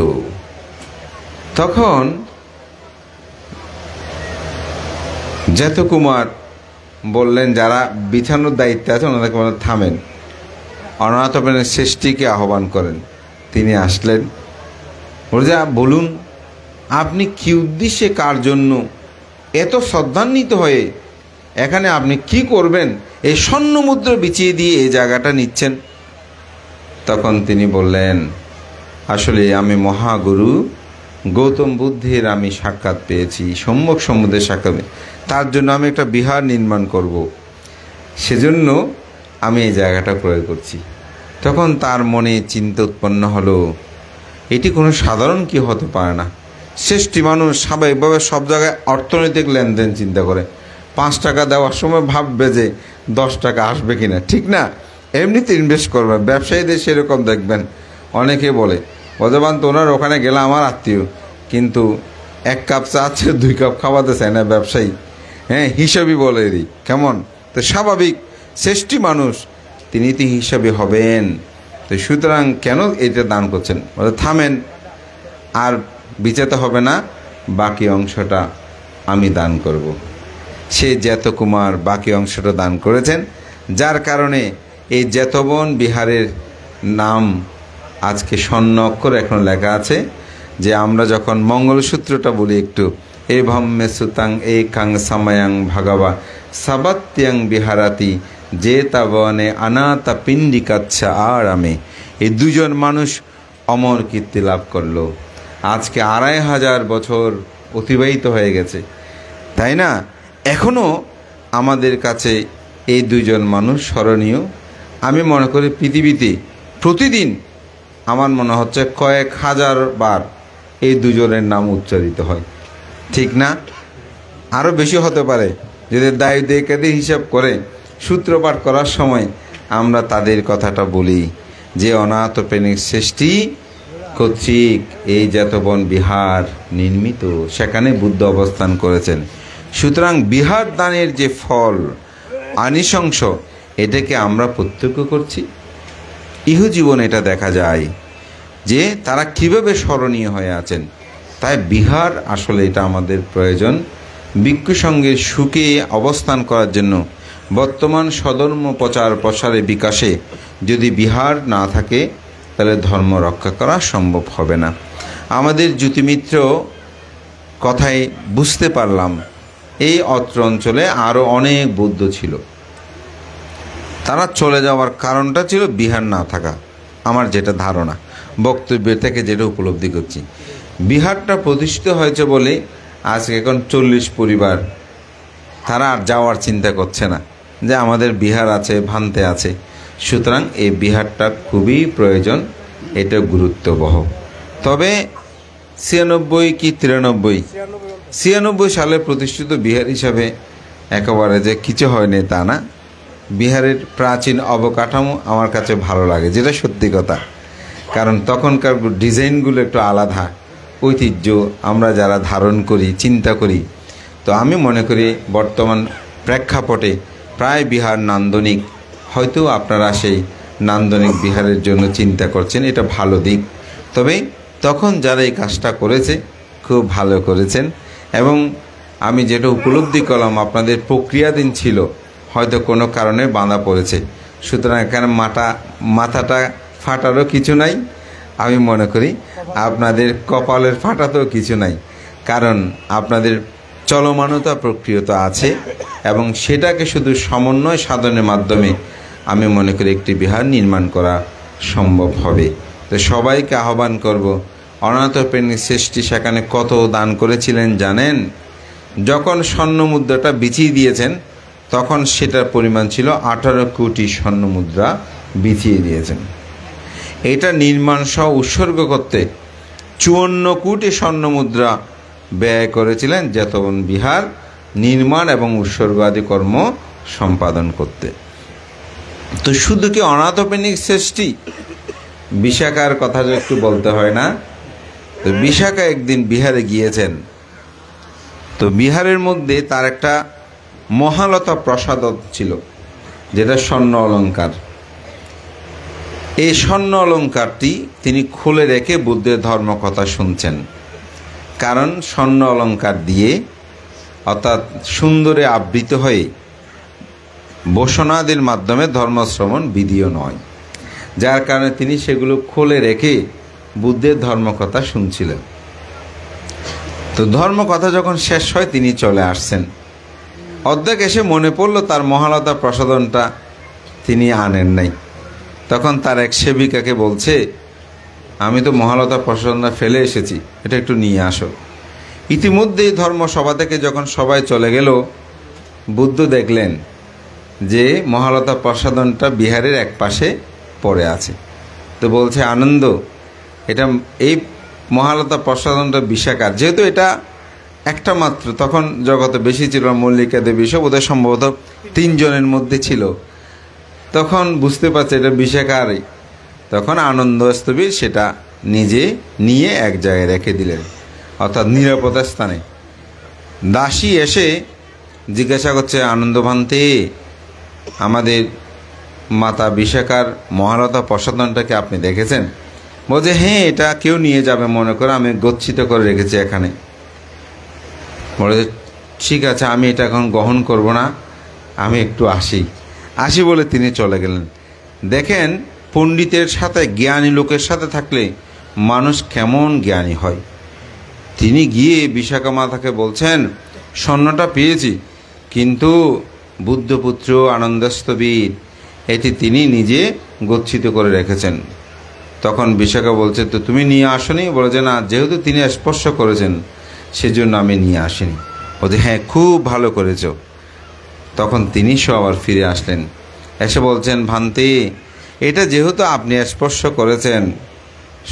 তখন জ্যাতকুমার বললেন, যারা বিছানোর দায়িত্বে আছে ওনাদেরকে বলেন থামেন, অনাথোপেনিক সৃষ্টিকে আহ্বান করেন। তিনি আসলেন, বলে বলুন আপনি কি উদ্দেশ্যে, কার জন্য এত শ্রদ্ধান্বিত হয়ে এখানে আপনি কি করবেন, এই স্বর্ণ মুদ্রা বিছিয়ে দিয়ে এই জায়গাটা নিচ্ছেন? তখন তিনি বললেন, আসলে আমি মহাগুরু গৌতম বুদ্ধের আমি সাক্ষাৎ পেয়েছি, সম্যক সম্বন্ধে সাক্ষাৎ, তার জন্য আমি একটা বিহার নির্মাণ করব, সেজন্য আমি এই জায়গাটা ক্রয় করছি। তখন তার মনে চিন্তা উৎপন্ন হলো, এটি কোনো সাধারণ কি হতে পারে না। সৃষ্টি মানুষ স্বাভাবিকভাবে সব জায়গায় অর্থনৈতিক লেনদেন চিন্তা করে, 5 টাকা দেওয়ার সময় ভাববে যে 10 টাকা আসবে কিনা, ঠিক না? এমনিতে ইনভেস্ট করবে। ব্যবসায়ীদের সেরকম দেখবেন, অনেকে বলে অজবান তো ওনার ওখানে গেলে আমার আত্মীয়, কিন্তু 1 কাপ চা আছে 2 কাপ খাওয়াতে চায় না ব্যবসায়ী, হ্যাঁ হিসাবই বলে দিই কেমন। তো স্বাভাবিক সৃষ্টি মানুষ, তিনি তো হিসাবে হবেন। তো সুতরাং কেন এটা দান করছেন? বলে থামেন, আর বিচাতে হবে না, বাকি অংশটা আমি দান করব। সে জ্যাতকুমার বাকি অংশটা দান করেছেন, যার কারণে এই জ্যাতবন বিহারের নাম আজকে স্বর্ণ অক্ষর এখন লেখা আছে। যে আমরা যখন মঙ্গলসূত্রটা বলি একটু, এ ভম্মে সুতাং এ কাং সামায়াং ভাগবা সাবাত্যাং বিহারাতি যে তাবনে আনাতা পিণ্ডিকাচ্ছা আরামে, এই দুজন মানুষ অমর কীর্তি লাভ করলো। আজকে 2500 বছর অতিবাহিত হয়ে গেছে, তাই না? এখনও আমাদের কাছে এই দুজন মানুষ স্মরণীয়। আমি মনে করি পৃথিবীতে প্রতিদিন আমার মনে হচ্ছে কয়েক হাজার বার এই দুজনের নাম উচ্চারিত হয়, ঠিক না? আরও বেশি হতে পারে যদি দায়িত্বে হিসাব করে সূত্রপাঠ করার সময় আমরা তাদের কথাটা বলি যে অনাথ প্রেমিক সৃষ্টি কর্তৃক এই জাতবন বিহার নির্মিত, সেখানে বুদ্ধ অবস্থান করেছেন। সুতরাং বিহার দানের যে ফল আনিশংস, এটাকে আমরা প্রত্যক্ষ করছি। ইহজীবনে এটা দেখা যায় যে তারা কিভাবে স্মরণীয় হয়ে আছেন। তাই বিহার আসলে এটা আমাদের প্রয়োজন। ভিক্ষু সঙ্গের সুখে অবস্থান করার জন্য বর্তমান স্বধর্ম প্রচার প্রসারে বিকাশে যদি বিহার না থাকে তাহলে ধর্ম রক্ষা করা সম্ভব হবে না। আমাদের জ্যোতিমিত্র কথায় বুঝতে পারলাম এই অত্র অঞ্চলে আরও অনেক বৌদ্ধ ছিল, তারা চলে যাওয়ার কারণটা ছিল বিহার না থাকা। আমার যেটা ধারণা, বক্তব্যের থেকে যেটা উপলব্ধি করছি, বিহারটা প্রতিষ্ঠিত হয়েছে বলে আজকে এখন 40 পরিবার তারা আর যাওয়ার চিন্তা করছে না যে আমাদের বিহার আছে, ভান্তে আছে। সুতরাং এই বিহারটা খুবই প্রয়োজন, এটা গুরুত্ববহ। তবে 96 কি 93 সালে প্রতিষ্ঠিত বিহার হিসাবে একেবারে যে কিছু হয়নি তা না। বিহারের প্রাচীন অবকাঠামো আমার কাছে ভালো লাগে, যেটা সত্যি কথা। কারণ তখনকার ডিজাইনগুলো একটু আলাদা, ঐতিহ্য আমরা যারা ধারণ করি, চিন্তা করি। তো আমি মনে করি বর্তমান প্রেক্ষাপটে প্রায় বিহার নান্দনিক, হয়তো আপনারা সেই নান্দনিক বিহারের জন্য চিন্তা করছেন, এটা ভালো দিক। তবে তখন যারা এই কাজটা করেছে খুব ভালো করেছেন, এবং আমি যেটা উপলব্ধি করলাম আপনাদের প্রক্রিয়াধীন ছিল, হয়তো কোনো কারণে বাঁধা পড়েছে। সুতরাং এখানে মাথাটা ফাটারও কিছু নাই, আমি মনে করি আপনাদের কপালের ফাটাতেও কিছু নাই, কারণ আপনাদের চলমানতা প্রক্রিয়া আছে, এবং সেটাকে শুধু সমন্বয় সাধনের মাধ্যমে আমি মনে করি একটি বিহার নির্মাণ করা সম্ভব হবে। তো সবাইকে আহ্বান করব, অনাথ প্রেমিক সৃষ্টি সেখানে কত দান করেছিলেন জানেন? যখন স্বর্ণ মুদ্রাটা বিছিয়ে দিয়েছেন তখন সেটার পরিমাণ ছিল 18 কোটি স্বর্ণ মুদ্রা বিছিয়ে দিয়েছেন। এটা নির্মাণ সহ উৎসর্গ করতে 54 কোটি স্বর্ণ মুদ্রা ব্যয় করেছিলেন যেতবন বিহার নির্মাণ এবং উৎসর্গ আদি কর্ম সম্পাদন করতে। তো শুধু কি অনাথ প্রেমিক সৃষ্টি, বিশাখার কথা যে একটু বলতে হয় না? তো বিশাখা একদিন বিহারে গিয়েছেন। তো বিহারের মধ্যে তার একটা মহালতা প্রসাদ ছিল, যেটা স্বর্ণ অলঙ্কার। এই স্বর্ণ অলঙ্কারটি তিনি খুলে রেখে বুদ্ধের ধর্মকথা শুনছেন। কারণ স্বর্ণ অলঙ্কার দিয়ে, অর্থাৎ সুন্দরে আবৃত হয়ে বসনাদির মাধ্যমে ধর্মশ্রবণ বিধিও নয়, যার কারণে তিনি সেগুলো খুলে রেখে বুদ্ধের ধর্মকথা শুনছিলেন। তো ধর্মকথা যখন শেষ হয় তিনি চলে আসছেন। অর্ধেক এসে মনে পড়ল তার মহালতা প্রসাদনটা তিনি আনেন নাই। তখন তার এক সেবিকাকে বলছে, আমি তো মহালতা প্রসাদনটা ফেলে এসেছি, এটা একটু নিয়ে আসো। ইতিমধ্যেই ধর্মসভা থেকে যখন সবাই চলে গেল, বুদ্ধ দেখলেন যে মহালতা প্রসাদনটা বিহারের এক পাশে পড়ে আছে। তো বলছে, আনন্দ, এটা এই মহালতা প্রসাদনটা বিশাখার, যেহেতু এটা একটা মাত্র, তখন জগতে বেশি ছিল, মল্লিকা দেবী সব ওদের সম্ভবত 3 জনের মধ্যে ছিল, তখন বুঝতে পারছে এটা বিশাখারই। তখন আনন্দস্তবীর সেটা নিজে নিয়ে এক জায়গায় রেখে দিলেন, অর্থাৎ নিরাপদ স্থানে। দাসী এসে জিজ্ঞাসা করছে, আনন্দভান্তে, আমাদের মাতা বিশাখার মহালতা প্রসাদনটাকে আপনি দেখেছেন? বলছে, হ্যাঁ, এটা কেউ নিয়ে যাবে মনে করে আমি গচ্ছিত করে রেখেছি এখানে। বলে, ঠিক আছে, আমি এটা এখন গ্রহণ করব না, আমি একটু আসি বলে তিনি চলে গেলেন। দেখেন, পণ্ডিতের সাথে, জ্ঞানী লোকের সাথে থাকলে মানুষ কেমন জ্ঞানী হয়। তিনি গিয়ে বিশাখা মাতাকে বলছেন, স্বর্ণটা পেয়েছি, কিন্তু বুদ্ধপুত্র আনন্দস্তবীর এটি তিনি নিজে গচ্ছিত করে রেখেছেন। তখন বিশাখা বলছে, তো তুমি নিয়ে আসনি? বলে যে, না, যেহেতু তিনি স্পর্শ করেছেন সেজন্য আমি নিয়ে আসিনি। বলছে, হ্যাঁ, খুব ভালো করেছ। তখন তিনি সব আবার ফিরে আসলেন, এসে বলছেন, ভান্তি, এটা যেহেতু আপনি স্পর্শ করেছেন,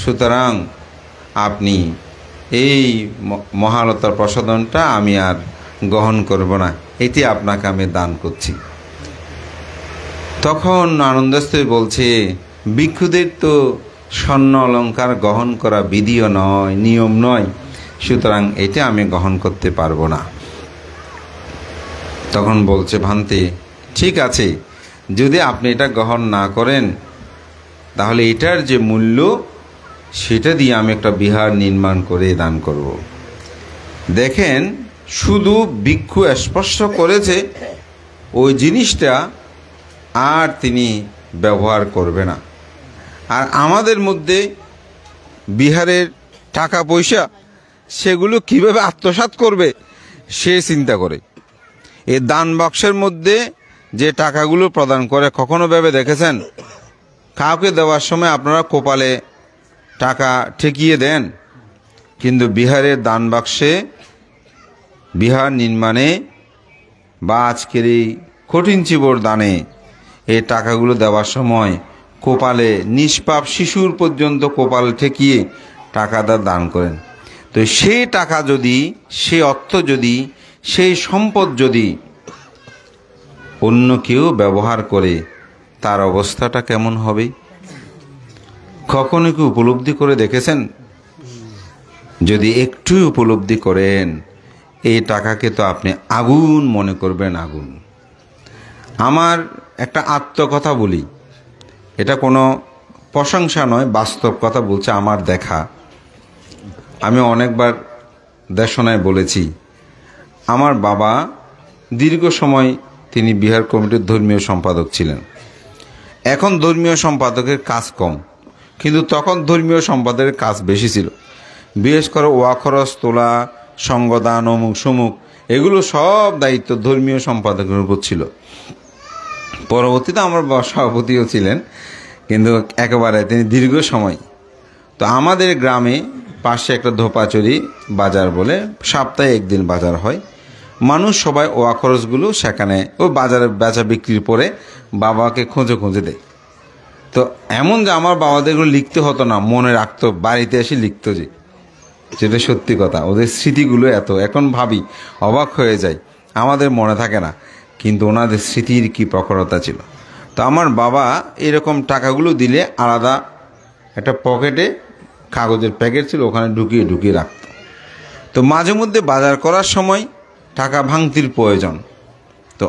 সুতরাং আপনি এই মহালতার প্রসাদনটা আমি আর গ্রহণ করব না, এটি আপনাকে আমি দান করছি। তখন আনন্দস্থ বলছে, ভিক্ষুদের তো স্বর্ণ অলঙ্কার গ্রহণ করা বিধিও নয়, নিয়ম নয়, সুতরাং এটা আমি গ্রহণ করতে পারবো না। তখন বলছে, ভান্তি, ঠিক আছে, যদি আপনি এটা গ্রহণ না করেন তাহলে এটার যে মূল্য সেটা দিয়ে আমি একটা বিহার নির্মাণ করে দান করব। দেখেন, শুধু ভিক্ষু স্পর্শ করেছে, ওই জিনিসটা আর তিনি ব্যবহার করবে না। আর আমাদের মধ্যে বিহারের টাকা পয়সা সেগুলো কিভাবে আত্মসাৎ করবে সে চিন্তা করে। এই দান বাক্সের মধ্যে যে টাকাগুলো প্রদান করে, কখনো ভেবে দেখেছেন? কাউকে দেওয়ার সময় আপনারা কপালে টাকা ঠেকিয়ে দেন, কিন্তু বিহারের দান বাক্সে বিহার নির্মাণে বা আজকের এই কঠিন চিবর দানে এই টাকাগুলো দেওয়ার সময় কপালে নিষ্পাপ শিশুর পর্যন্ত কপাল ঠেকিয়ে টাকাটা দান করেন। তো সেই টাকা যদি, সেই অর্থ যদি, সেই সম্পদ যদি অন্য কেউ ব্যবহার করে, তার অবস্থাটা কেমন হবে? কখনো কি উপলব্ধি করে দেখেছেন? যদি একটু উপলব্ধি করেন, এই টাকাকে তো আপনি আগুন মনে করবেন, আগুন। আমার একটা আত্মকথা বলি, এটা কোনো প্রশংসা নয়, বাস্তব কথা বলছে, আমার দেখা। আমি অনেকবার দেশনায় বলেছি, আমার বাবা দীর্ঘ সময় তিনি বিহার কমিটির ধর্মীয় সম্পাদক ছিলেন। এখন ধর্মীয় সম্পাদকের কাজ কম, কিন্তু তখন ধর্মীয় সম্পাদকের কাজ বেশি ছিল। বিশেষ করে ওয়াখরস তোলা, সঙ্গদান, অমুক সমুক, এগুলো সব দায়িত্ব ধর্মীয় সম্পাদকের উপর ছিল। পরবর্তীতে আমার বাবা সভাপতিও ছিলেন, কিন্তু একেবারে তিনি দীর্ঘ সময়। তো আমাদের গ্রামে পাশে একটা ধোপাচুরি বাজার বলে, সপ্তাহে একদিন বাজার হয়। মানুষ সবাই ওয়াখরসগুলো সেখানে ওই বাজারে বেচা বিক্রির পরে বাবাকে খুঁজে খুঁজে দেয়। তো এমন যে আমার বাবাদেরগুলো লিখতে হতো না, মনে রাখতো, বাড়িতে এসে লিখতো, যেটা সত্যি কথা। ওদের স্মৃতিগুলো এত, এখন ভাবি অবাক হয়ে যায়, আমাদের মনে থাকে না, কিন্তু ওনাদের স্মৃতির কি প্রখরতা ছিল। তো আমার বাবা এরকম টাকাগুলো দিলে আলাদা একটা পকেটে কাগজের প্যাকেট ছিল, ওখানে ঢুকিয়ে ঢুকিয়ে রাখত। তো মাঝে মধ্যে বাজার করার সময় টাকা ভাঙতির প্রয়োজন, তো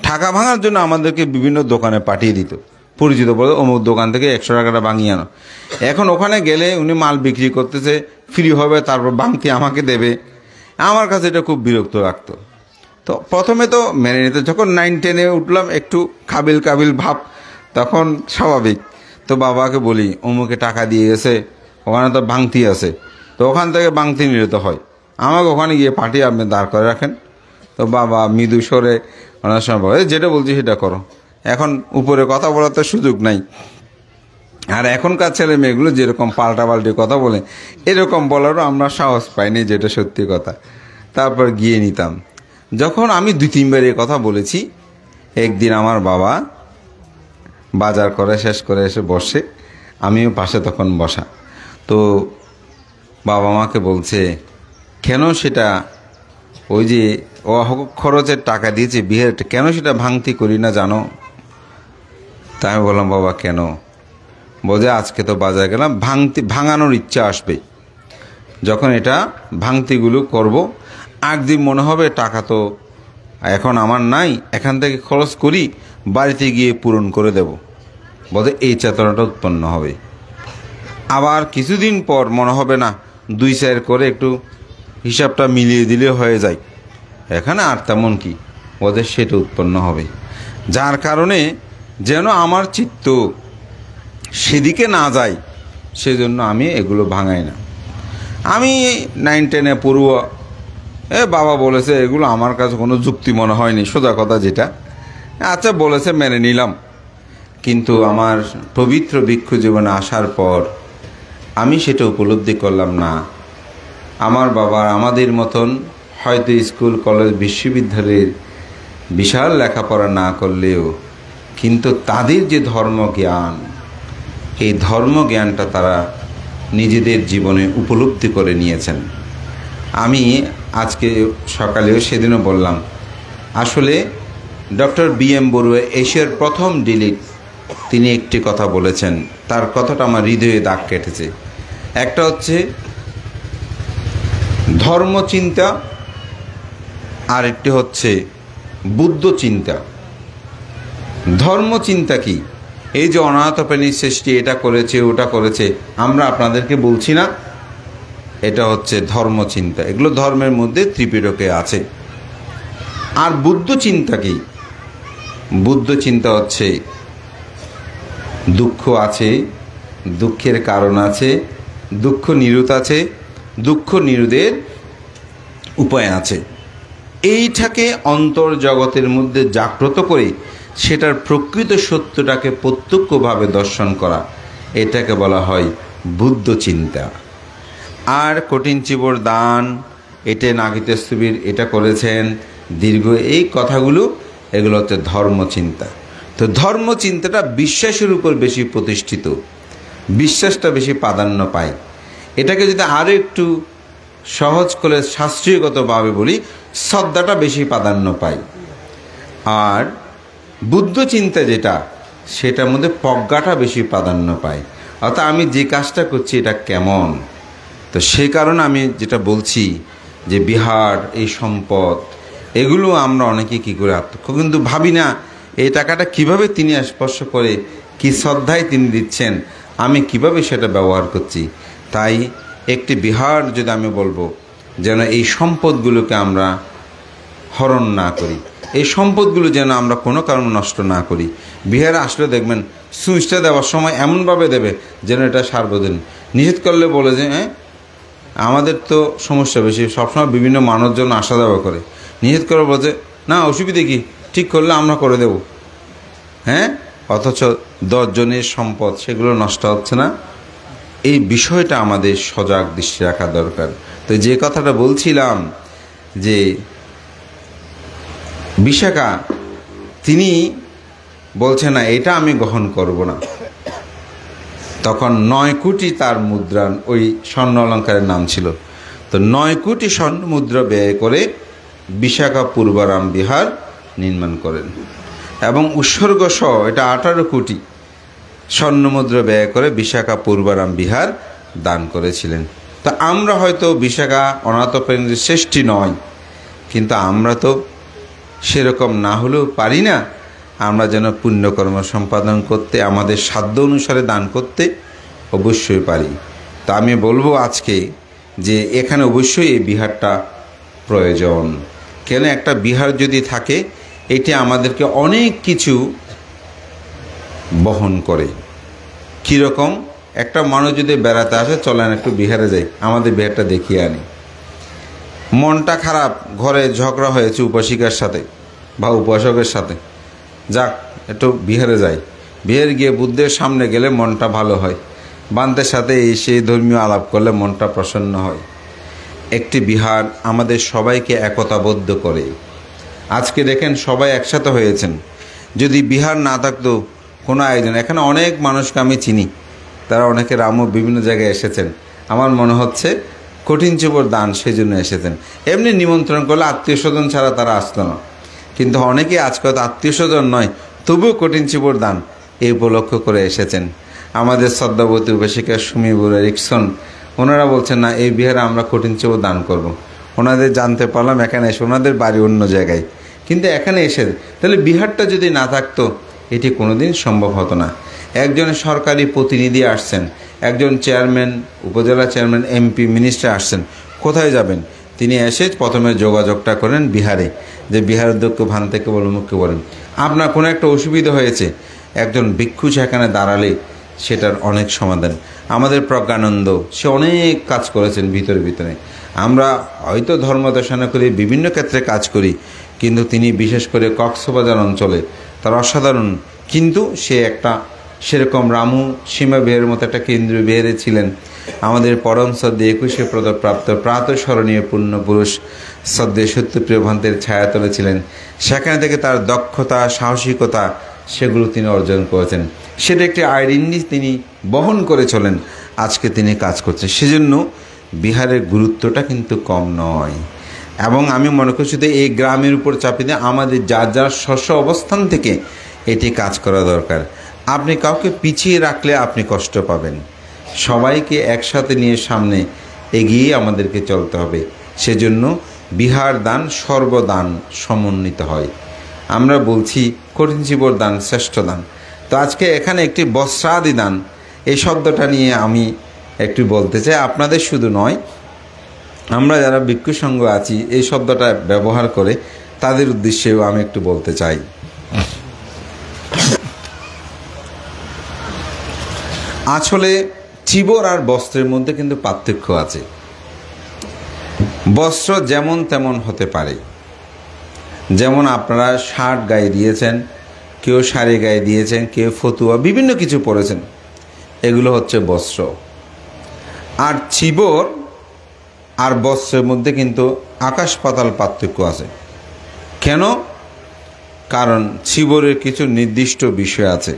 টাকা ভাঙার জন্য আমাদেরকে বিভিন্ন দোকানে পাঠিয়ে দিত, পরিচিত বলে, অমুক দোকান থেকে 100 টাকাটা ভাঙিয়ে আনো। এখন ওখানে গেলে উনি মাল বিক্রি করতেছে, ফ্রি হবে, তারপর ভাঙতি আমাকে দেবে। আমার কাছে এটা খুব বিরক্ত লাগতো। তো প্রথমে তো মেনে নিতে, যখন 9-10-এ উঠলাম, একটু কাবিল কাবিল ভাব, তখন স্বাভাবিক। তো বাবাকে বলি, অমুকে টাকা দিয়ে গেছে, ওখানে তো ভাঙতি আছে, তো ওখান থেকে ভাঙতি নিতে হয়, আমাকে ওখানে গিয়ে পাঠিয়ে আপনি দাঁড় করে রাখেন। তো বাবা মৃদু স্বরে অনেক সময় বলে, যেটা বলছি সেটা করো। এখন উপরে কথা বলার তো সুযোগ নাই। আর এখনকার ছেলে মেয়েগুলো যেরকম পাল্টাপাল্টি কথা বলে, এরকম বলারও আমরা সাহস পাইনি, যেটা সত্যি কথা। তারপর গিয়ে নিতাম। যখন আমি 2-3 বার এই কথা বলেছি, একদিন আমার বাবা বাজার করে শেষ করে এসে বসে, আমিও পাশে তখন বসা। তো বাবা মাকে বলছে, কেন সেটা, ওই যে খরচের টাকা দিয়েছে বিহারে, কেন সেটা ভাঙতি করি না জানো? তা আমি বললাম, বাবা কেন? বলে, আজকে তো বাজারে গেলাম, ভাঙানোর ইচ্ছা আসবে, যখন এটা ভাঙতিগুলো করব, একদিন মনে হবে টাকা তো এখন আমার নাই, এখান থেকে খরচ করি, বাড়িতে গিয়ে পূরণ করে দেব, বলে এই চেতনাটা উৎপন্ন হবে। আবার কিছুদিন পর মনে হবে না, 2-4 করে একটু হিসাবটা মিলিয়ে দিলে হয়ে যায়, এখানে আর তেমন কি, ওদের সেটা উৎপন্ন হবে। যার কারণে যেন আমার চিত্ত সেদিকে না যায়, সেজন্য আমি এগুলো ভাঙাই না। আমি 9-10-এ পড়ুয়া, বাবা বলেছে, এগুলো আমার কাছে কোনো যুক্তি মনে হয়নি, সোজা কথা যেটা, আচ্ছা বলেছে মেনে নিলাম। কিন্তু আমার পবিত্র ভিক্ষু জীবনে আসার পর আমি সেটা উপলব্ধি করলাম না। আমার বাবার আমাদের মতন হয়তো স্কুল, কলেজ, বিশ্ববিদ্যালয়ের বিশাল লেখাপড়া না করলেও কিন্তু তাদের যে ধর্মজ্ঞান, এই ধর্মজ্ঞানটা তারা নিজেদের জীবনে উপলব্ধি করে নিয়েছেন। আমি আজকে সকালেও সেদিনও বললাম, আসলে ডক্টর বি.এম. বড়ুয়া এশিয়ার প্রথম ডিলিট তিনি একটি কথা বলেছেন, তার কথাটা আমার হৃদয়ে দাগ কেটেছে। একটা হচ্ছে ধর্মচিন্তা, আর একটি হচ্ছে বুদ্ধ চিন্তা। ধর্মচিন্তা কি? এই যে অনাহত প্রাণীর সৃষ্টি, এটা করেছে ওটা করেছে, আমরা আপনাদেরকে বলছি না, এটা হচ্ছে ধর্মচিন্তা। এগুলো ধর্মের মধ্যে ত্রিপিটকে আছে। আর বুদ্ধ চিন্তা কি? বুদ্ধ চিন্তা হচ্ছে দুঃখ আছে, দুঃখের কারণ আছে, দুঃখ নিরোধ আছে, দুঃখ নিরোধের উপায় আছে। এইটাকে অন্তর্জগতের মধ্যে জাগ্রত করে সেটার প্রকৃত সত্যটাকে প্রত্যক্ষভাবে দর্শন করা, এটাকে বলা হয় বুদ্ধ চিন্তা। আর কঠিন চিবর দান, এটা নাগিতেস্তবীর এটা করেছেন দীর্ঘ, এই কথাগুলো এগুলো হচ্ছে ধর্মচিন্তা। তো ধর্মচিন্তাটা বিশ্বাসের উপর বেশি প্রতিষ্ঠিত, বিশ্বাসটা বেশি প্রাধান্য পায়। এটাকে যদি আরও একটু সহজ করে শাস্ত্রীয়গতভাবে বলি, শ্রদ্ধাটা বেশি প্রাধান্য পায়। আর বুদ্ধ চিন্তা যেটা, সেটার মধ্যে প্রজ্ঞাটা বেশি প্রাধান্য পায়। অর্থাৎ আমি যে কাজটা করছি এটা কেমন। তো সেই কারণে আমি যেটা বলছি যে বিহার, এই সম্পদ, এগুলো আমরা অনেকে কী করে কিন্তু ভাবি না এই টাকাটা কিভাবে তিনি স্পর্শ করে, কি শ্রদ্ধায় তিনি দিচ্ছেন, আমি কিভাবে সেটা ব্যবহার করছি। তাই একটি বিহার যদি আমি বলবো, যেন এই সম্পদগুলোকে আমরা হরণ না করি, এই সম্পদগুলো যেন আমরা কোনো কারণে নষ্ট না করি। বিহারে আসলে দেখবেন সুইচটা দেওয়ার সময় এমনভাবে দেবে যেন এটা সার্বজনীন। নিষেধ করলে বলে যে আমাদের তো সমস্যা বেশি, সবসময় বিভিন্ন মানুষজন আসা যাওয়া করে, নিষেধ করে বলছে না অসুবিধে কি, ঠিক করলে আমরা করে দেব। অথচ 10 জনের সম্পদ সেগুলো নষ্ট হচ্ছে না। এই বিষয়টা আমাদের সজাগ দৃষ্টি রাখা দরকার। তো যে কথাটা বলছিলাম যে বিশাখা তিনি বলছে না এটা আমি গ্রহণ করব না, তখন 9 কোটি তার মুদ্রা, ওই স্বর্ণ অলঙ্কারের নাম ছিল। তো 9 কোটি স্বর্ণ মুদ্রা ব্যয় করে বিশাখা পূর্বারাম বিহার নির্মাণ করেন এবং উৎসর্গ সহ এটা 18 কোটি স্বর্ণ মুদ্রা ব্যয় করে বিশাখা পূর্বারাম বিহার দান করেছিলেন। তা আমরা হয়তো বিশাখা অনাথ প্রেমীর শ্রেষ্ঠী নয়, কিন্তু আমরা তো সেরকম না হলেও পারি না। আমরা যেন পুণ্যকর্ম সম্পাদন করতে, আমাদের সাধ্য অনুসারে দান করতে অবশ্যই পারি। তা আমি বলবো আজকে যে এখানে অবশ্যই এই বিহারটা প্রয়োজন। কেন একটা বিহার যদি থাকে, এটি আমাদেরকে অনেক কিছু বহন করে। কীরকম? একটা মানুষ যদি বেড়াতে আসে, চলেন একটু বিহারে যাই, আমাদের বিহারটা দেখিয়ে আনি। মনটা খারাপ, ঘরে ঝগড়া হয়েছে উপাসিকার সাথে বা উপাসকের সাথে, যাক একটু বিহারে যাই। বিহারে গিয়ে বুদ্ধের সামনে গেলে মনটা ভালো হয়, বান্তের সাথে এই সেই ধর্মীয় আলাপ করলে মনটা প্রসন্ন হয়। একটি বিহার আমাদের সবাইকে একতাবদ্ধ করে। আজকে দেখেন সবাই একসাথে হয়েছেন। যদি বিহার না থাকতো কোনো আয়োজন, এখানে অনেক মানুষকে আমি চিনি, তারা অনেকে রামও বিভিন্ন জায়গায় এসেছেন। আমার মনে হচ্ছে কঠিন চিবর দান সেই জন্য এসেছেন। এমনি নিমন্ত্রণ করলে আত্মীয় স্বজন ছাড়া তারা আসতো না, কিন্তু অনেকেই আজকে হয়তো আত্মীয় স্বজন নয়, তবুও কঠিন চিবর দান এই উপলক্ষ করে এসেছেন। আমাদের শ্রদ্ধাবতী উপাসিকা সুমি বুড়া রিকসন, ওনারা বলছেন না এই বিহারে আমরা কঠিন চিবর দান করব। ওনাদের জানতে পারলাম এখানে এসে, ওনাদের বাড়ি অন্য জায়গায়, কিন্তু এখানে এসে, তাহলে বিহারটা যদি না থাকতো এটি কোনোদিন সম্ভব হতো না। একজন সরকারি প্রতিনিধি আসছেন, একজন চেয়ারম্যান, উপজেলা চেয়ারম্যান, এমপি, মিনিস্টার আসছেন, কোথায় যাবেন? তিনি এসে প্রথমে যোগাযোগটা করেন বিহারে, যে বিহারের অধ্যক্ষ ভান থেকে মুখ্য বলেন আপনার কোনো একটা অসুবিধা হয়েছে, একজন ভিক্ষু সেখানে দাঁড়ালে সেটার অনেক সমাধান। আমাদের প্রজ্ঞানন্দ সে অনেক কাজ করেছেন ভিতরে ভিতরে। আমরা হয়তো ধর্ম দর্শনা করে বিভিন্ন ক্ষেত্রে কাজ করি, কিন্তু তিনি বিশেষ করে কক্সবাজার অঞ্চলে তার অসাধারণ, কিন্তু সে একটা সেরকম রামু সীমা বেহের মতো একটা কেন্দ্রীয় বেহেরে ছিলেন। আমাদের পরম শ্রদ্ধে 21শে পদকপ্রাপ্ত প্রাতঃস্মরণীয় পুণ্যপুরুষ শ্রদ্ধে সত্যপ্রিয় ভান্তের ছায়াতলে ছিলেন। সেখানে থেকে তার দক্ষতা, সাহসিকতা সেগুলো তিনি অর্জন করেছেন। সেটা একটি আইডেন্টি তিনি বহন করে চলেন। আজকে তিনি কাজ করছেন, সেজন্য বিহারের গুরুত্বটা কিন্তু কম নয়। এবং আমি মনে করছি যে এই গ্রামের উপর চাপিয়ে দিয়ে আমাদের যার যার স্ব অবস্থান থেকে এটি কাজ করা দরকার। আপনি কাউকে পিছিয়ে রাখলে আপনি কষ্ট পাবেন। সবাইকে একসাথে নিয়ে সামনে এগিয়ে আমাদেরকে চলতে হবে। সেজন্য বিহার দান সর্বদান সমন্বিত হয়। আমরা বলছি কঠিন জীবর দান শ্রেষ্ঠ দান। তো আজকে এখানে একটি বস্ত্রাদি দান এই শব্দটা নিয়ে আমি একটু বলতে চাই। আপনাদের শুধু নয়, আমরা যারা ভিক্ষু সংঘ আছি এই শব্দটা ব্যবহার করে তাদের উদ্দেশ্যেও আমি একটু বলতে চাই। আসলে চিবর আর বস্ত্রের মধ্যে কিন্তু পার্থক্য আছে। বস্ত্র যেমন তেমন হতে পারে, যেমন আপনারা শার্ট গায়ে দিয়েছেন, কেউ শাড়ি গায়ে দিয়েছেন, কেউ ফতুয়া, বিভিন্ন কিছু পরেছেন, এগুলো হচ্ছে বস্ত্র। আর চিবর আর বস্ত্রের মধ্যে কিন্তু আকাশ পাতাল পার্থক্য আছে। কেন? কারণ চিবরের কিছু নির্দিষ্ট বিষয় আছে।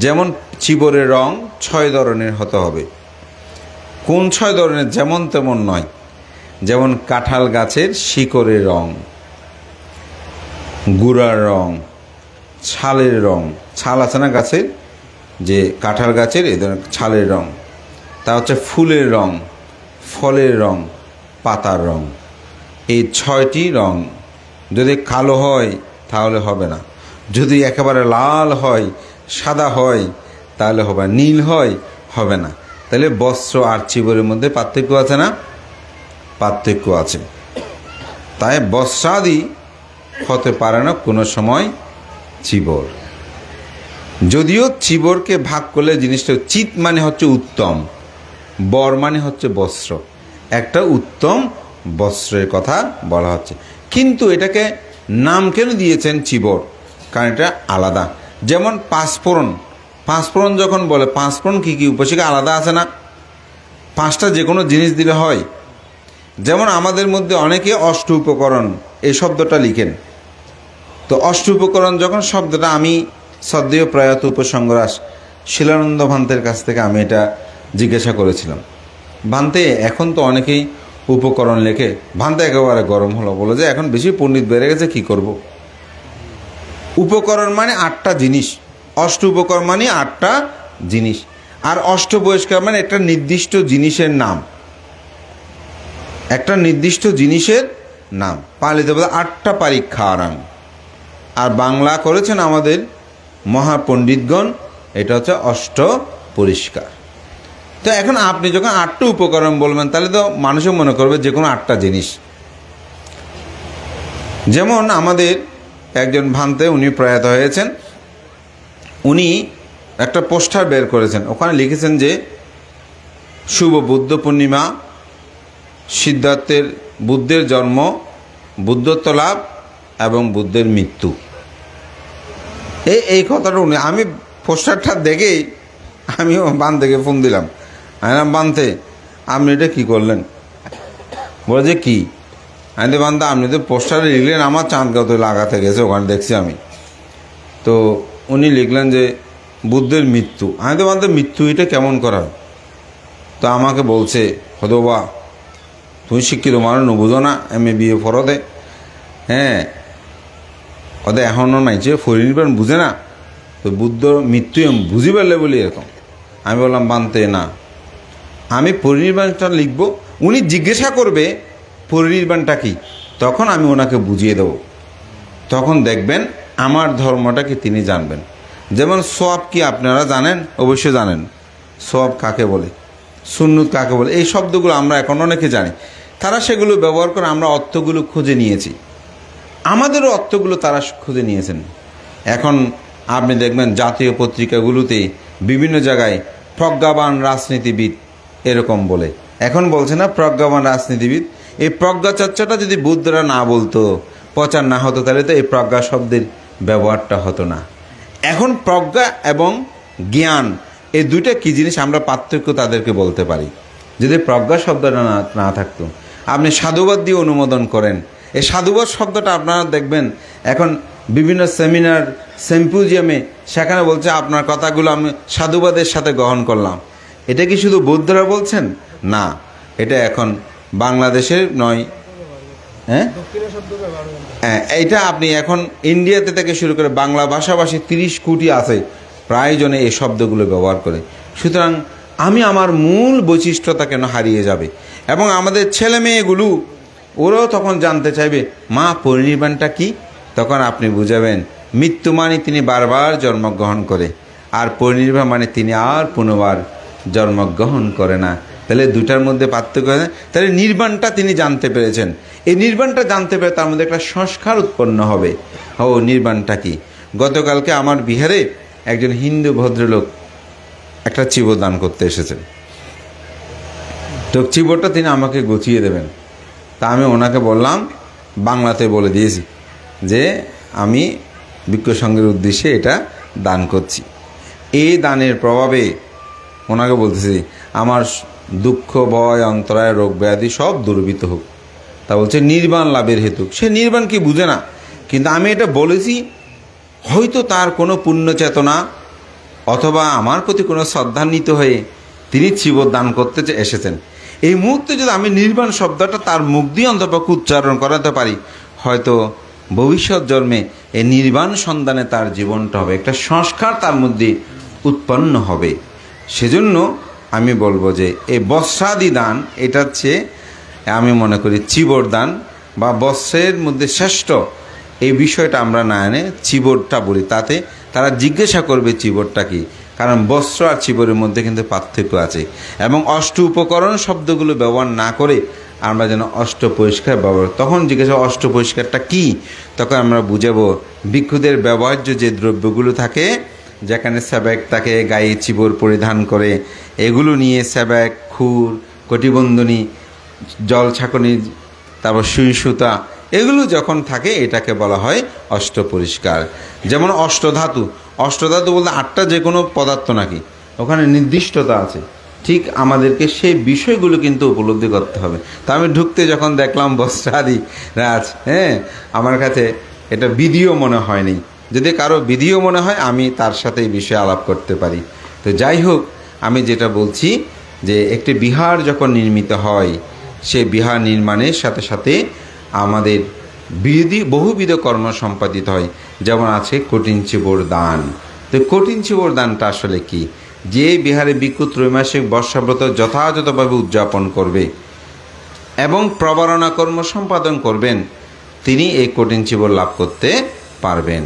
যেমন চিবরের রং 6 ধরনের হতে হবে। কোন 6 ধরনের? যেমন তেমন নয়। যেমন কাঁঠাল গাছের শিকড়ের রং, গুড়ার রং, ছালের রং, ছাল আছে না গাছের, যে কাঁঠাল গাছের এই ধরনের ছালের রং, তা হচ্ছে ফুলের রং, ফলের রং, পাতার রং। এই 6টি রং যদি কালো হয় তাহলে হবে না, যদি একেবারে লাল হয়, সাদা হয় তাহলে হবে, নীল হয় হবে না। তাহলে বস্ত্র আর চিবরের মধ্যে পার্থক্য আছে না? পার্থক্য আছে। তাই বস্ত্রাদি হতে পারে না কোনো সময় চিবর। যদিও চিবরকে ভাগ করলে জিনিসটা চিত মানে হচ্ছে উত্তম, বর মানে হচ্ছে বস্ত্র, একটা উত্তম বস্ত্রের কথা বলা হচ্ছে। কিন্তু এটাকে নাম কেন দিয়েছেন চিবর? কারণ এটা আলাদা। যেমন পাঁচফোড়ন, পাঁচফোড়ন যখন বলে পাঁচফোড়ন কী কী উপসিকা আলাদা আছে না? 5টা যে কোনো জিনিস দিলে হয়। যেমন আমাদের মধ্যে অনেকে অষ্ট উপকরণ এই শব্দটা লিখেন। তো অষ্ট উপকরণ যখন শব্দটা আমি শ্রদ্ধেয় প্রয়াত উপসংগ্রাস শিলানন্দ ভান্তের কাছ থেকে আমি এটা জিজ্ঞাসা করেছিলাম। ভান্তে এখন তো অনেকেই উপকরণ লেখে। ভান্তে একেবারে গরম হলো, বলে যে এখন বেশি পণ্ডিত বেড়ে গেছে, কি করব। উপকরণ মানে 8টা জিনিস, অষ্ট উপকরণ মানে 8টা জিনিস, আর অষ্ট বহিষ্কার মানে একটা নির্দিষ্ট জিনিসের নাম, একটা নির্দিষ্ট জিনিসের নাম। পালিত বলে 8টা পরীক্ষারাং। আর বাংলা করেছেন আমাদের মহাপণ্ডিতগণ, এটা হচ্ছে অষ্ট পরিষ্কার। তো এখন আপনি যখন 8টা উপকরণ বলবেন তাহলে তো মানুষও মনে করবে যে কোনো 8টা জিনিস। যেমন আমাদের একজন ভান্তে, উনি প্রয়াত হয়েছেন, উনি একটা পোস্টার বের করেছেন, ওখানে লিখেছেন যে শুভ বুদ্ধ পূর্ণিমা, সিদ্ধার্থের বুদ্ধের জন্ম, বুদ্ধত্ব লাভ এবং বুদ্ধের মৃত্যু। এই কথাটা উনি, আমি পোস্টারটা দেখেই আমিও বান্ধেকে ফোন দিলাম, আমি বান্ধে আপনি এটা কী করলেন? বলে যে কী? আমি তো বান্ধা আপনি তো পোস্টারে লিখলেন, আমার চাঁদগাঁও তো লাগাতে গেছে, ওখানে দেখছি আমি। তো উনি লিখলেন যে বুদ্ধের মৃত্যু। আমি তো বান্ধব মৃত্যু এটা কেমন করা? তো আমাকে বলছে, হতো বা তুমি শিক্ষিত মানুষ বুঝো না, MA BA ফরদে, হ্যাঁ ওদের এখনও নাই যে ফরিনির্বাণ বুঝে না, তো বুদ্ধ মৃত্যু বুঝি পারলে বলি এরকম। আমি বললাম বানতে না, আমি পরিনির্বাণটা লিখব, উনি জিজ্ঞাসা করবে পরিনির্বাণটা কি, তখন আমি ওনাকে বুঝিয়ে দেব, তখন দেখবেন আমার ধর্মটা কি তিনি জানবেন। যেমন সওয়াব কি আপনারা জানেন? অবশ্যই জানেন। সওয়াব কাকে বলে, সুন্নত কাকে বলে, এই শব্দগুলো আমরা এখন অনেকে জানি। তারা সেগুলো ব্যবহার করে আমরা অর্থগুলো খুঁজে নিয়েছি, আমাদেরও অর্থগুলো তারা খুঁজে নিয়েছেন। এখন আপনি দেখবেন জাতীয় পত্রিকাগুলোতে বিভিন্ন জায়গায় প্রজ্ঞাবান রাজনীতিবিদ এরকম বলে, এখন বলছে না প্রজ্ঞাবান রাজনীতিবিদ। এই প্রজ্ঞা চর্চাটা যদি বুদ্ধরা না বলতো, প্রচার না হতো, তাহলে তো এই প্রজ্ঞা শব্দের ব্যবহারটা হতো না। এখন প্রজ্ঞা এবং জ্ঞান, এই দুইটা কী জিনিস আমরা পার্থক্য তাদেরকে বলতে পারি। যদি প্রজ্ঞা শব্দটা না থাকতো, আপনি সাধুবাদ দিয়ে অনুমোদন করেন। এই সাধুবাদ শব্দটা আপনারা দেখবেন এখন বিভিন্ন সেমিনার সিম্পোজিয়ামে সেখানে বলছে আপনার কথাগুলো আমি সাধুবাদের সাথে গ্রহণ করলাম। এটা কি শুধু বৌদ্ধরা বলছেন? না, এটা এখন বাংলাদেশের নয়, হ্যাঁ, এইটা আপনি এখন ইন্ডিয়াতে থেকে শুরু করে বাংলা ভাষাভাষী 30 কোটি আছে প্রায়জনে এই শব্দগুলো ব্যবহার করে। সুতরাং আমি আমার মূল বৈশিষ্ট্যতা কেন হারিয়ে যাবে? এবং আমাদের ছেলে মেয়েগুলো ওরাও তখন জানতে চাইবে মা পরিনির্বাণটা কি। তখন আপনি বুঝাবেন মৃত্যু মানে তিনি বারবার জন্মগ্রহণ করে, আর পরিনির্বাণ মানে তিনি আর পুনর্বার জন্মগ্রহণ করে না। তাহলে দুটার মধ্যে পার্থক্য হয়। তাহলে নির্বাণটা তিনি জানতে পেরেছেন। এই নির্বাণটা জানতে পেরে তার মধ্যে একটা সংস্কার উৎপন্ন হবে। ও নির্বাণটা কি? গতকালকে আমার বিহারে একজন হিন্দু ভদ্রলোক একটা চিবর দান করতে এসেছেন। তো চিবরটা তিনি আমাকে গুছিয়ে দেবেন। তা আমি ওনাকে বললাম, বাংলাতে বলে দিয়েছি যে আমি ভিক্ষু সংঘের উদ্দেশ্যে এটা দান করছি। এই দানের প্রভাবে ওনাকে বলতেছি আমার দুঃখ ভয় অন্তরায় রোগ ব্যাধি সব দূরীভূত হোক। তা বলছে নির্বাণ লাভের হেতু। সে নির্বাণ কি বুঝে না, কিন্তু আমি এটা বলেছি হয়তো তার কোনো পুণ্য চেতনা অথবা আমার প্রতি কোনো শ্রদ্ধান্বিত হয়ে তিনি চিবর দান করতে এসেছেন। এই মুহূর্তে যদি আমি নির্বাণ শব্দটা তার মুখ দিয়ে অন্তপক্ষে উচ্চারণ করাতে পারি, হয়তো ভবিষ্যৎ জন্মে এই নির্বাণ সন্ধানে তার জীবনটা হবে, একটা সংস্কার তার মধ্যে উৎপন্ন হবে। সেজন্য আমি বলবো যে এই বস্ত্রাদি দান এটার চেয়ে আমি মনে করি চিবর দান বা বস্ত্রের মধ্যে শ্রেষ্ঠ এই বিষয়টা আমরা না এনে চিবরটা বলি। তাতে তারা জিজ্ঞাসা করবে চিবরটা কি, কারণ বস্ত্র আর চিবরের মধ্যে কিন্তু পার্থক্য আছে। এবং অষ্ট উপকরণ শব্দগুলো ব্যবহার না করে আমরা যেন অষ্ট পরিষ্কার ব্যবহার, তখন জিজ্ঞাসা অষ্ট পরিষ্কারটা কি, তখন আমরা বুঝাবো ভিক্ষুদের ব্যবহার্য যে দ্রব্যগুলো থাকে, যেখানে সেবক তাকে গায়ে চিবর পরিধান করে, এগুলো নিয়ে সেবক, খুর, কটিবন্ধনী, জল ছাঁকনি, তারপর সুই সুতা, এগুলো যখন থাকে এটাকে বলা হয় অষ্ট পরিষ্কার। যেমন অষ্টধাতু, অষ্টধাতু বলতে 8টা যে কোনো পদার্থ নাকি, ওখানে নির্দিষ্টতা আছে। ঠিক আমাদেরকে সেই বিষয়গুলো কিন্তু উপলব্ধি করতে হবে। তা আমি ঢুকতে যখন দেখলাম বস্ত্রাদি রাজ, আমার কাছে এটা বিধিও মনে হয়নি। যদি কারো বিধিও মনে হয় আমি তার সাথে এই বিষয়ে আলাপ করতে পারি। তো যাই হোক, আমি যেটা বলছি যে একটি বিহার যখন নির্মিত হয়, সেই বিহার নির্মাণের সাথে সাথে আমাদের বহুবিধ কর্ম সম্পাদিত হয়। যেমন আছে কঠিন চিবর দান। তো কঠিন চিবর দানটা আসলে কি? যে বিহারে ভিক্ষু ত্রৈমাসিক বর্ষাব্রত যথাযথভাবে উদযাপন করবে এবং প্রবারণা কর্ম সম্পাদন করবেন, তিনি এই কঠিন চিবর লাভ করতে পারবেন।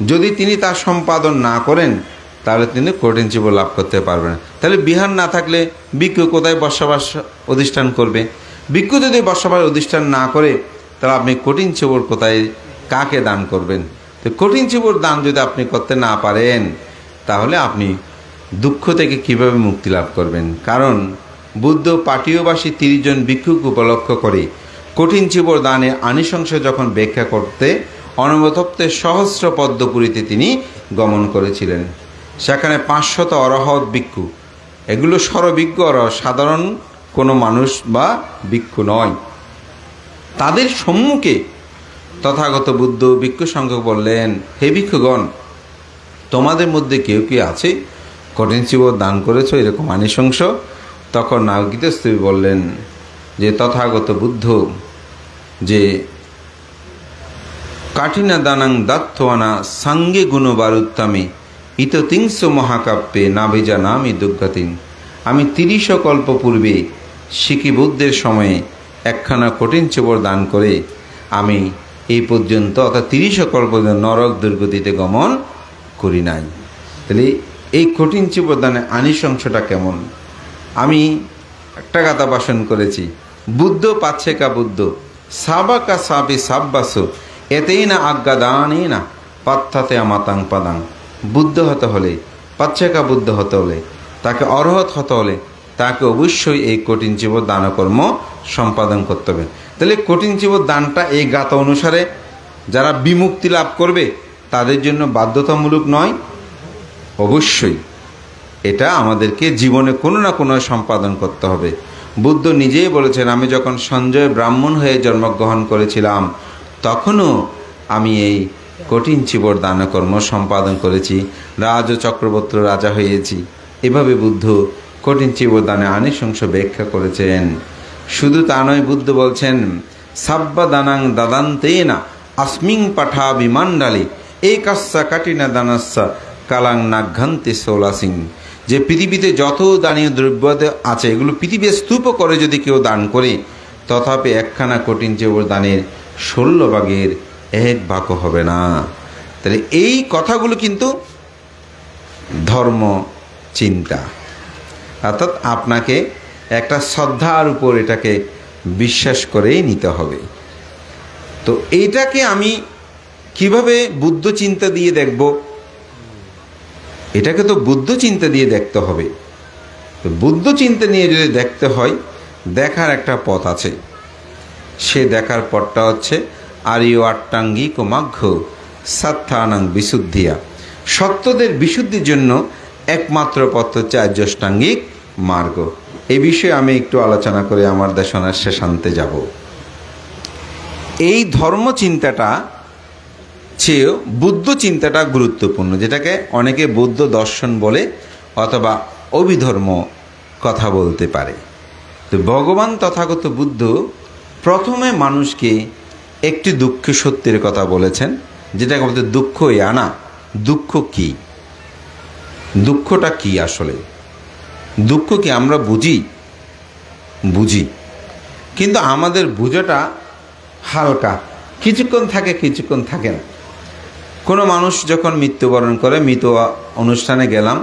যদি তিনি তার সম্পাদন না করেন তাহলে তিনি কঠিন চিবর লাভ করতে পারবেন না। তাহলে বিহার না থাকলে ভিক্ষু কোথায় বসবাস অধিষ্ঠান করবে? ভিক্ষু যদি বসবাস অধিষ্ঠান না করে তাহলে আপনি কঠিন চিবর কোথায়, কাকে দান করবেন? তো কঠিন চিবর দান যদি আপনি করতে না পারেন তাহলে আপনি দুঃখ থেকে কিভাবে মুক্তি লাভ করবেন? কারণ বুদ্ধ পাটীয়বাসী 30 জন ভিক্ষুক উপলক্ষ করে কঠিন চিবর দানের আনিশংস যখন ব্যাখ্যা করতে অনবতপ্তে সহস্র পদ্মপুরীতে তিনি গমন করেছিলেন। সেখানে 500 অরহৎ ভিক্ষু, এগুলো সর্ববিজ্ঞ সাধারণ কোনো মানুষ বা ভিক্ষু নয়। তাদের সম্মুখে তথাগত বুদ্ধ ভিক্ষু সংঘ বললেন, হে ভিক্ষুগণ, তোমাদের মধ্যে কেউ কি আছে কঠিন চিবর দান করেছ এরকম আনিশংস? তখন নাগিতস্ত্রী বললেন যে তথাগত বুদ্ধ যে কাঠিনা দানাং দাত্তওয়ানা সাঙ্গে গুণবারুত্তামে ইততিংস মহাকাব্যে নাভিজা নামি দুর্গাতিন। আমি 30 কল্প পূর্বে শিখি বুদ্ধের সময়ে একখানা কঠিন চিবর দান করে আমি এই পর্যন্ত অর্থাৎ 30 কল্প নরক দুর্গতিতে গমন করি নাই। তাহলে এই কঠিন চিবর দানের আনিশংসটা কেমন? আমি একটা কথা ভাষণ করেছি, বুদ্ধ পাচ্ছেকা বুদ্ধ সাবাকা সাবি সাব্বাস এতেই না আজ্ঞা দানই না পাত্থাতে আমাতাং পাদাং। বুদ্ধ হতে হলে, পাচ্ছেকা বুদ্ধ হতে হলে, তাকে অরহৎ হতে হলে তাকে অবশ্যই এই কঠিন চিবর দানকর্ম সম্পাদন করতে হবে। তাহলে কঠিন চিবর দানটা এই গাথা অনুসারে যারা বিমুক্তি লাভ করবে তাদের জন্য বাধ্যতামূলক নয়, অবশ্যই এটা আমাদেরকে জীবনে কোনো না কোনো সম্পাদন করতে হবে। বুদ্ধ নিজেই বলেছেন, আমি যখন সঞ্জয় ব্রাহ্মণ হয়ে জন্মগ্রহণ করেছিলাম তখনও আমি এই কঠিন চিবর দানকর্ম সম্পাদন করেছি, রাজ ও চক্রবর্তী রাজা হয়েছি। এভাবে বুদ্ধ কঠিন চিবর দানে আনিশংস ব্যাখ্যা করেছেন। শুধু তা নয়, বুদ্ধ বলছেন সাব্বা দানাং দাদান্তেনা আসমিং পাঠা বিমান্ডালি এই কাস্যা কাটিনা দানাস্যা কালাং নাঘান্তি সোলাসিং, যে পৃথিবীতে যত দানীয় দ্রব্য আছে এগুলো পৃথিবীর স্তূপ করে যদি কেউ দান করে, তথাপি একখানা কঠিন চিবর দানের 16 ভাগের 1 ভাগও হবে না। তাহলে এই কথাগুলো কিন্তু ধর্ম চিন্তা, অর্থাৎ আপনাকে একটা শ্রদ্ধার উপর এটাকে বিশ্বাস করেই নিতে হবে। তো এইটাকে আমি কিভাবে বুদ্ধ চিন্তা দিয়ে দেখব? এটাকে তো বুদ্ধ চিন্তা দিয়ে দেখতে হবে। তো বুদ্ধ চিন্তা নিয়ে যদি দেখতে হয়, দেখার একটা পথ আছে। সে দেখার পথটা হচ্ছে আর্য আট্টাঙ্গিক মাঘ্য সাত্থানাং বিশুদ্ধিয়া, সত্যদের বিশুদ্ধির জন্য একমাত্র পথ হচ্ছে আর্যাষ্টাঙ্গিক মার্গ। এই বিষয়ে আমি একটু আলোচনা করে আমার দেশনার শেষান্তে যাব। এই ধর্ম চিন্তাটা চেয়েও বুদ্ধ চিন্তাটা গুরুত্বপূর্ণ, যেটাকে অনেকে বৌদ্ধ দর্শন বলে অথবা অভিধর্ম কথা বলতে পারে। তো ভগবান তথাগত বুদ্ধ প্রথমে মানুষকে একটি দুঃখ সত্যের কথা বলেছেন, যেটাকে বলতে দুঃখ আনা। দুঃখ কি? দুঃখটা কি আসলে? দুঃখ কি আমরা বুঝি, কিন্তু আমাদের বুঝাটা হালকা, কিছুক্ষণ থাকে কিছুক্ষণ থাকে না। কোনো মানুষ যখন মৃত্যুবরণ করে, মৃত্যু অনুষ্ঠানে গেলাম,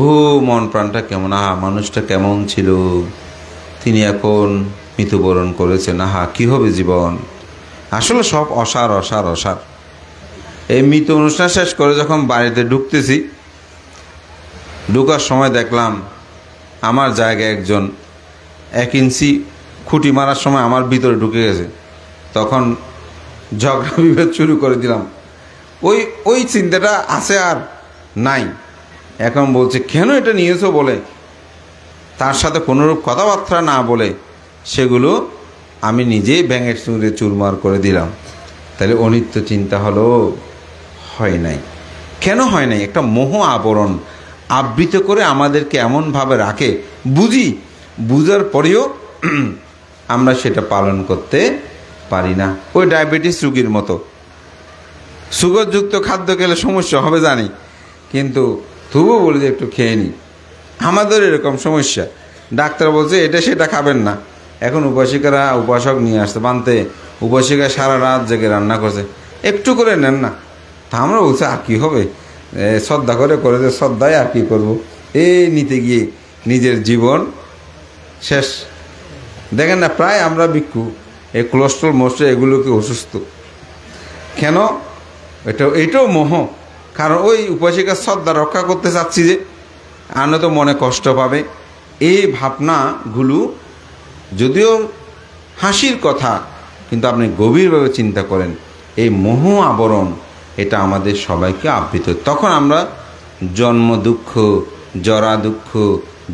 ও মন প্রাণটা কেমন, আহা মানুষটা কেমন ছিল, তিনি এখন মৃত্যুবরণ করেছেন, আহা কী হবে জীবন। আসলে সব অসার অসার অসার। এই মৃত্যু অনুষ্ঠান শেষ করে যখন বাড়িতে ঢুকতেছি, ঢুকার সময় দেখলাম আমার জায়গায় একজন 1 ইঞ্চি খুঁটি মারার সময় আমার ভিতরে ঢুকে গেছে। তখন ঝগড়া বিভেদ শুরু করে দিলাম। ওই চিন্তাটা আছে আর নাই। এখন বলছে কেন এটা নিয়েছো বলে, তার সাথে কোনোরূপ কথাবার্তা না বলে সেগুলো আমি নিজেই ব্যাঙের চুরে চুরমার করে দিলাম। তাহলে অনিত্য চিন্তা হলো হয় নাই। কেন হয় নাই? একটা মোহ আবরণ আবৃত করে আমাদেরকে এমনভাবে রাখে, বুঝার পরেও আমরা সেটা পালন করতে পারি না। ওই ডায়াবেটিস রোগীর মতো, সুগারযুক্ত খাদ্য খেলে সমস্যা হবে জানি, কিন্তু তবুও বলি যে একটু খেয়ে নিই। আমাদের এরকম সমস্যা, ডাক্তার বলছে এটা সেটা খাবেন না। এখন উপাসক নিয়ে আসতে বানতে, উপাসিকা সারা রাত জেগে রান্না করছে, একটু করে নেন না। তা আমরা বলছি আর কী হবে, শ্রদ্ধা করে যে শ্রদ্ধায় আর কী করবো, নিতে গিয়ে নিজের জীবন শেষ। দেখেন না, প্রায় আমরা ভিক্ষু, এই কোলেস্ট্রল এগুলোকে অসুস্থ কেন? এটাও মোহ। কারণ ওই উপাসিকার শ্রদ্ধা রক্ষা করতে চাচ্ছি যে আনন্দ মনে কষ্ট পাবে। এই ভাবনাগুলো যদিও হাসির কথা, কিন্তু আপনি গভীরভাবে চিন্তা করেন, এই মোহ আবরণ এটা আমাদের সবাইকে আবৃত। তখন আমরা জন্ম দুঃখ, জরা দুঃখ,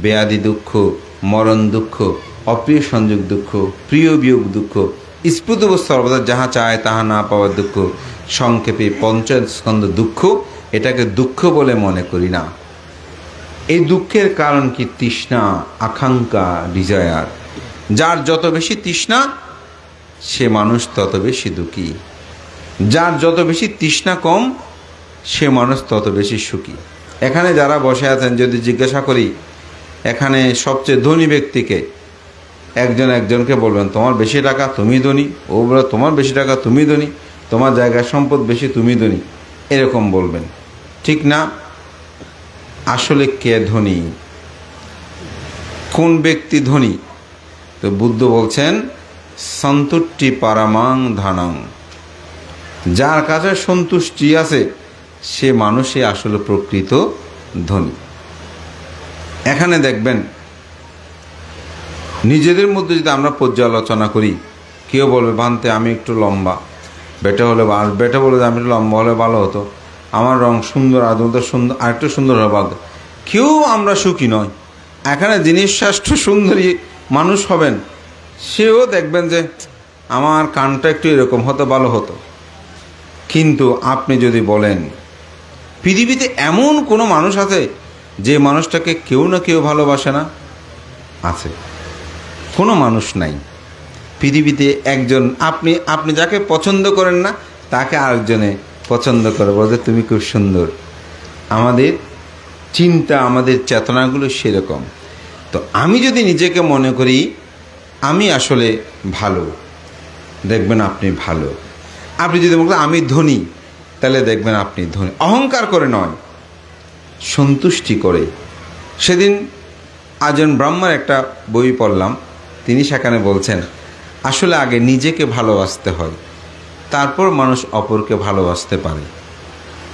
ব্যাধি দুঃখ, মরণ দুঃখ, অপ্রিয় সংযোগ দুঃখ, প্রিয় বিয়োগ দুঃখ, স্ফুত সর্বদা যাহা চায় তাহা না পাওয়ার দুঃখ, সংক্ষেপে পঞ্চস্কন্ধ দুঃখ, এটাকে দুঃখ বলে মনে করি না। এই দুঃখের কারণ কি? তৃষ্ণা, আকাঙ্ক্ষা, ডিজায়ার। যার যত বেশি তৃষ্ণা সে মানুষ তত বেশি দুঃখী, যার যত বেশি তৃষ্ণা কম সে মানুষ তত বেশি সুখী। এখানে যারা বসে আছেন যদি জিজ্ঞাসা করি এখানে সবচেয়ে ধনী ব্যক্তিকে, একজনকে বলবেন তোমার বেশি টাকা তুমি ধনী, ও বলে তোমার বেশি টাকা তুমি ধনী, তোমার জায়গায় সম্পদ বেশি তুমি ধনী, এরকম বলবেন, ঠিক না? আসলে কে ধনী, কোন ব্যক্তি ধনী? তো বুদ্ধ বলছেন সন্তুষ্টি পারামাং ধানাং, যার কাছে সন্তুষ্টি আছে সে মানুষই আসলে প্রকৃত ধনী। এখানে দেখবেন নিজেদের মধ্যে যদি আমরা পর্যালোচনা করি, কেউ বলবে ভান্তে আমি একটু লম্বা, বেটা বলে যে আমি একটু লম্বা হলে ভালো হতো, আমার রং সুন্দর, আদৌ সুন্দর, আরেকটু সুন্দর হলে ভালো। কেউ আমরা সুখী নয়। এখানে যিনি শ্রেষ্ঠ সুন্দরী মানুষ হবেন, সেও দেখবেন যে আমার কানটা একটু এরকম হতো ভালো হতো। কিন্তু আপনি যদি বলেন পৃথিবীতে এমন কোনো মানুষ আছে যে মানুষটাকে কেউ না কেউ ভালোবাসে না? আছে। কোনো মানুষ নাই পৃথিবীতে একজন, আপনি যাকে পছন্দ করেন না তাকে আরেকজনে পছন্দ করে, বলতে তুমি খুব সুন্দর। আমাদের চিন্তা, আমাদের চেতনাগুলো সেরকম। তো আমি যদি নিজেকে মনে করি আমি আসলে ভালো, দেখবেন আপনি ভালো। আপনি যদি মনে করেন আমি ধনী, তাহলে দেখবেন আপনি ধনী। অহংকার করে নয়, সন্তুষ্টি করে। সেদিন আজন ব্রাহ্মার একটা বই পড়লাম, তিনি সেখানে বলছেন আসলে আগে নিজেকে ভালোবাসতে হয়, তারপর মানুষ অপরকে ভালোবাসতে পারে।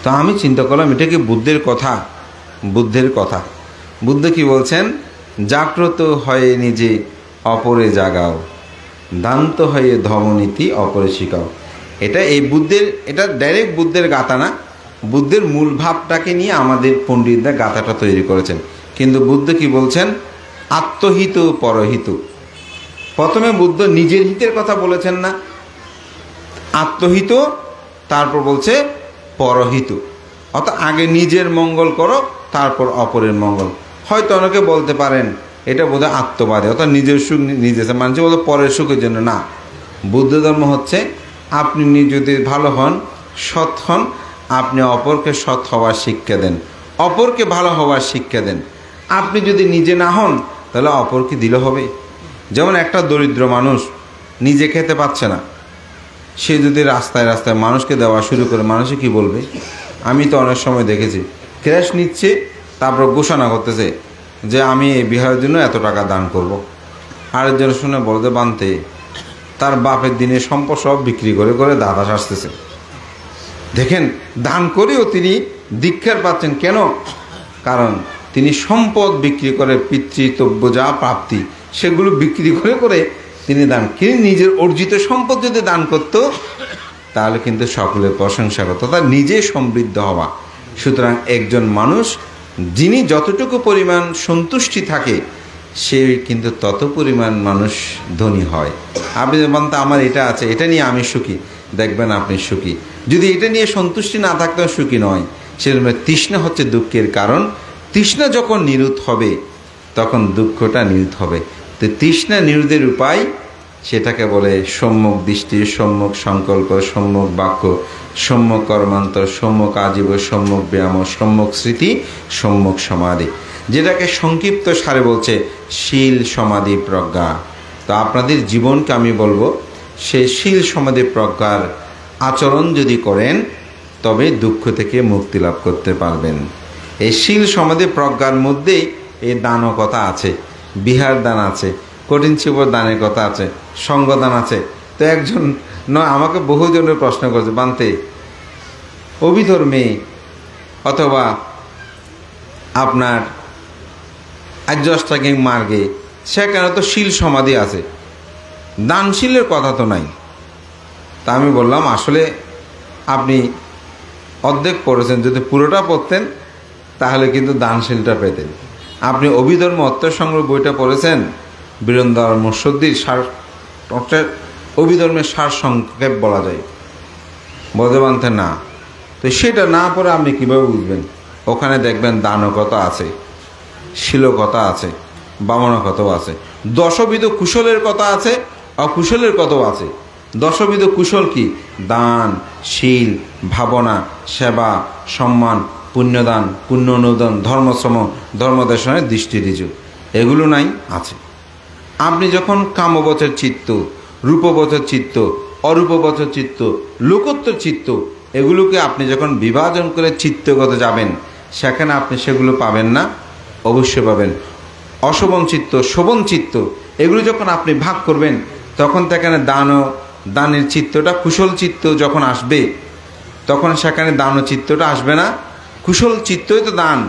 তো আমি চিন্তা করলাম এটা কি বুদ্ধের কথা? বুদ্ধ কি বলছেন? জাগ্রত হয়ে নিজে অপরে জাগাও, দান্ত হয়ে ধর্মনীতি অপরে শিখাও। এটা ডাইরেক্ট বুদ্ধের গাথা না, বুদ্ধের মূল ভাবটাকে নিয়ে আমাদের পণ্ডিতরা গাথাটা তৈরি করেছেন। কিন্তু বুদ্ধ কি বলছেন? আত্মহিত পরহিত। প্রথমে বুদ্ধ নিজের হিতের কথা বলেছেন না, আত্মহিত, তারপর বলছে পরহিত। অর্থাৎ আগে নিজের মঙ্গল করো, তারপর অপরের মঙ্গল। হয়তো অনেকে বলতে পারেন এটা বোধহয় আত্মবাদী, অর্থাৎ নিজের সুখ নিজে, মানুষ বলতে পরের সুখের জন্য না। বুদ্ধ ধর্ম হচ্ছে আপনি যদি ভালো হন, সৎ হন, আপনি অপরকে সৎ হওয়ার শিক্ষা দেন, অপরকে ভালো হওয়ার শিক্ষা দেন। আপনি যদি নিজে না হন তাহলে অপরকে দিলে হবে। যেমন একটা দরিদ্র মানুষ নিজে খেতে পাচ্ছে না, সে যদি রাস্তায় রাস্তায় মানুষকে দেওয়া শুরু করে, মানুষে কি বলবে? আমি তো অনেক সময় দেখেছি ক্র্যাশ নিচ্ছে, তারপর ঘোষণা করতেছে যে আমি এই বিহারের জন্য এত টাকা দান করব। আরেকজন শুনে বলতে বানতে তার বাপের দিনে সম্পদ সব বিক্রি করে করে দাদা আসতেছে। দেখেন, দান করেও তিনি দীক্ষার পাচ্ছেন কেন? কারণ তিনি সম্পদ বিক্রি করে, পিতৃতব্য যা প্রাপ্তি সেগুলো বিক্রি করে করে তিনি দান। কিন্তু নিজের অর্জিত সম্পদ যদি দান করত তাহলে কিন্তু সকলের প্রশংসা করত, তার নিজে সমৃদ্ধ হওয়া। সুতরাং একজন মানুষ যিনি যতটুকু পরিমাণ সন্তুষ্টি থাকে, সে কিন্তু তত পরিমাণ মানুষ ধনী হয়। আপনি বলতে আমার এটা আছে, এটা নিয়ে আমি সুখী, দেখবেন আপনি সুখী। যদি এটা নিয়ে সন্তুষ্টি না থাকতেও সুখী নয়, সেরকম তৃষ্ণা হচ্ছে দুঃখের কারণ। তৃষ্ণা যখন নিরুদ্ধ হবে তখন দুঃখটা নিরুদ্ধ হবে। তো তৃষ্ণা নিরোধের উপায়, সেটাকে বলে সম্যক দৃষ্টি, সম্যক সংকল্প, সম্যক বাক্য, সম্যক কর্মান্তর, সম্যক আজীব, সম্যক ব্যায়াম, সম্যক স্মৃতি, সম্যক সমাধি, যেটাকে সংক্ষিপ্ত সারে বলছে শীল সমাধি প্রজ্ঞা। তো আপনাদের জীবনকে আমি বলবো সেই শীল সমাধি প্রজ্ঞার আচরণ যদি করেন তবে দুঃখ থেকে মুক্তি লাভ করতে পারবেন। এই শীল সমাধি প্রজ্ঞার মধ্যেই এই দানও কথা আছে, বিহার দান আছে, কঠিন শিবর দানের কথা আছে, সঙ্গদান আছে। তো একজন নয়, আমাকে বহুজনের প্রশ্ন করছে, বানতে অভিধর্মে অথবা আপনার আর্যষ্টাঙ্গিক মার্গে সেখানে তো শীল সমাধি আছে, দানশীলের কথা তো নাই। তা আমি বললাম আসলে আপনি অর্ধেক পড়েছেন, যদি পুরোটা পড়তেন তাহলে কিন্তু দানশীলটা পেতেন। আপনি অভিধর্ম অর্থসংগ্রহ বইটা পড়েছেন, বীরেন্দ্র মুর্শিদির সার, অভিধর্মের সার সংক্ষেপ বলা যায়, বলতে পারতেন না। তো সেটা না পড়ে আপনি কীভাবে বুঝবেন? ওখানে দেখবেন দানকতা আছে, শিলকতা আছে, বামনকতাও আছে, দশবিধ কুশলের কথা আছে, অকুশলের কথাও আছে। দশবিধ কুশল কি? দান, শীল, ভাবনা, সেবা, সম্মান, পুণ্যদান, পুণ্য অনুদান, ধর্মশ্রম, ধর্মদেশনের দৃষ্টি ঋজু, এগুলো নাই, আছে। আপনি যখন কামবচর চিত্ত, রূপবচর চিত্ত, অরূপবচর চিত্ত, লোকোত্তর চিত্ত, এগুলোকে আপনি যখন বিভাজন করে চিত্তগত যাবেন, সেখানে আপনি সেগুলো পাবেন না? অবশ্যই পাবেন। অশোভন চিত্ত, শোভন চিত্ত, এগুলো যখন আপনি ভাগ করবেন তখন সেখানে দানের চিত্তটা, কুশল চিত্ত যখন আসবে তখন সেখানে দান চিত্তটা আসবে না, কুশল চিত্তই তো দান,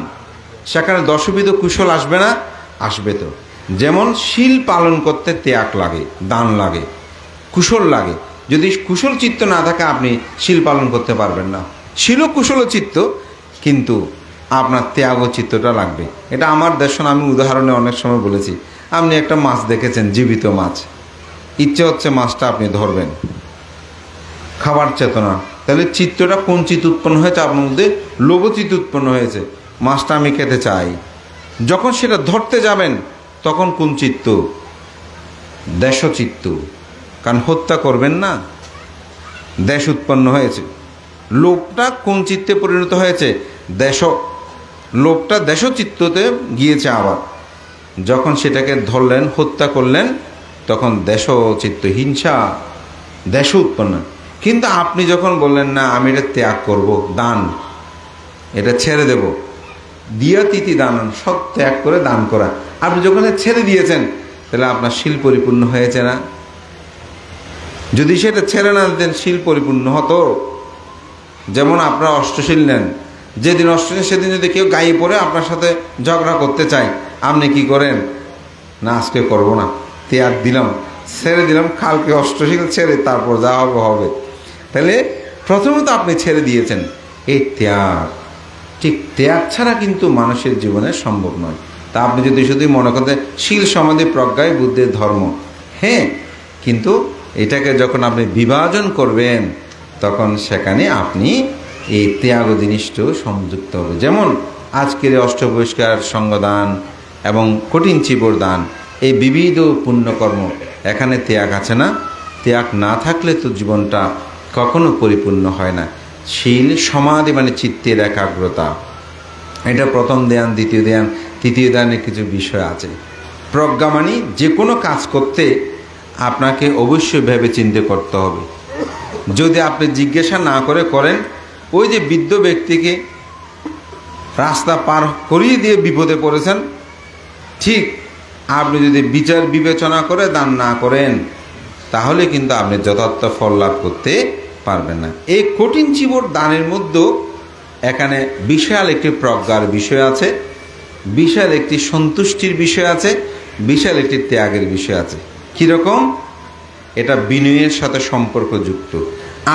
সেখানে দশবিধ কুশল আসবে না? আসবে তো। যেমন শীল পালন করতে ত্যাগ লাগে, দান লাগে, কুশল লাগে। যদি কুশল চিত্ত না থাকে আপনি শীল পালন করতে পারবেন না। শীল কুশল চিত্ত, কিন্তু আপনার ত্যাগ চিত্তটা লাগবে। এটা আমার দর্শন, আমি উদাহরণে অনেক সময় বলেছি। আপনি একটা মাছ দেখেছেন, জীবিত মাছ, ইচ্ছে হচ্ছে মাছটা আপনি ধরবেন, খাবার চেতনা, তাহলে চিত্তটা কোন চিত্ত উৎপন্ন হয়েছে আপনার মধ্যে? লোভচিত্ত উৎপন্ন হয়েছে, মাছটা আমি খেতে চাই। যখন সেটা ধরতে যাবেন তখন কোন চিত্ত? দেশচিত্ত, কারণ হত্যা করবেন না, দেশ উৎপন্ন হয়েছে। লোভটা কোন চিত্তে পরিণত হয়েছে? লোভটা দেশচিত্ততে গিয়েছে। আবার যখন সেটাকে ধরলেন, হত্যা করলেন, তখন দেশচিত্ত, হিংসা, দেশ উৎপন্ন। কিন্তু আপনি যখন বললেন না আমি এটা ত্যাগ করব, দান, এটা ছেড়ে দেব, দিয়া তিথি দান, সব ত্যাগ করে দান করা, আপনি যখন ছেড়ে দিয়েছেন তাহলে আপনার শীল পরিপূর্ণ হয়েছে না? যদি সেটা ছেড়ে না দিতেন শীল পরিপূর্ণ হতো। যেমন আপনারা অষ্টশীল নেন, যেদিন অষ্টশীল সেদিন যদি কেউ গায়ে পড়ে আপনার সাথে ঝগড়া করতে চায়, আপনি কি করেন? না আজকে করব না, ত্যাগ দিলাম, ছেড়ে দিলাম, কালকে অষ্টশীল ছেড়ে তারপর যা হবে হবে। তাহলে প্রথমত আপনি ছেড়ে দিয়েছেন, এই ত্যাগ। ঠিক ত্যাগ ছাড়া কিন্তু মানুষের জীবনে সম্ভব নয়। তা আপনি যদি শুধু মনে করেন শীল সমাধি প্রজ্ঞাই বুদ্ধের ধর্ম, হ্যাঁ, কিন্তু এটাকে যখন আপনি বিভাজন করবেন তখন সেখানে আপনি এই ত্যাগ জিনিসটাও সংযুক্ত হবে। যেমন আজকের অষ্টপরিষ্কার সঙ্গদান এবং কঠিন চিবর দান, এই বিবিধ পুণ্যকর্ম, এখানে ত্যাগ আছে না? ত্যাগ না থাকলে তো জীবনটা কখনো পরিপূর্ণ হয় না। শীল সমাধি মানে চিত্তের একাগ্রতা, এটা প্রথম ধ্যান, দ্বিতীয় ধ্যান, তৃতীয় ধ্যানের কিছু বিষয় আছে। প্রজ্ঞা মানে যে কোনো কাজ করতে আপনাকে অবশ্যই ভেবে চিন্তে করতে হবে। যদি আপনি জিজ্ঞাসা না করে করেন, ওই যে বৃদ্ধ ব্যক্তিকে রাস্তা পার করিয়ে দিয়ে বিপদে পড়েছেন, ঠিক আপনি যদি বিচার বিবেচনা করে দান না করেন তাহলে কিন্তু আপনি যথার্থ ফল লাভ করতে পারবেন না। এই কঠিন চিবর দানের মধ্যেও এখানে বিশাল একটি প্রজ্ঞার বিষয় আছে, বিশাল একটি সন্তুষ্টির বিষয় আছে, বিশাল একটি ত্যাগের বিষয় আছে। কীরকম? এটা বিনয়ের সাথে সম্পর্কযুক্ত।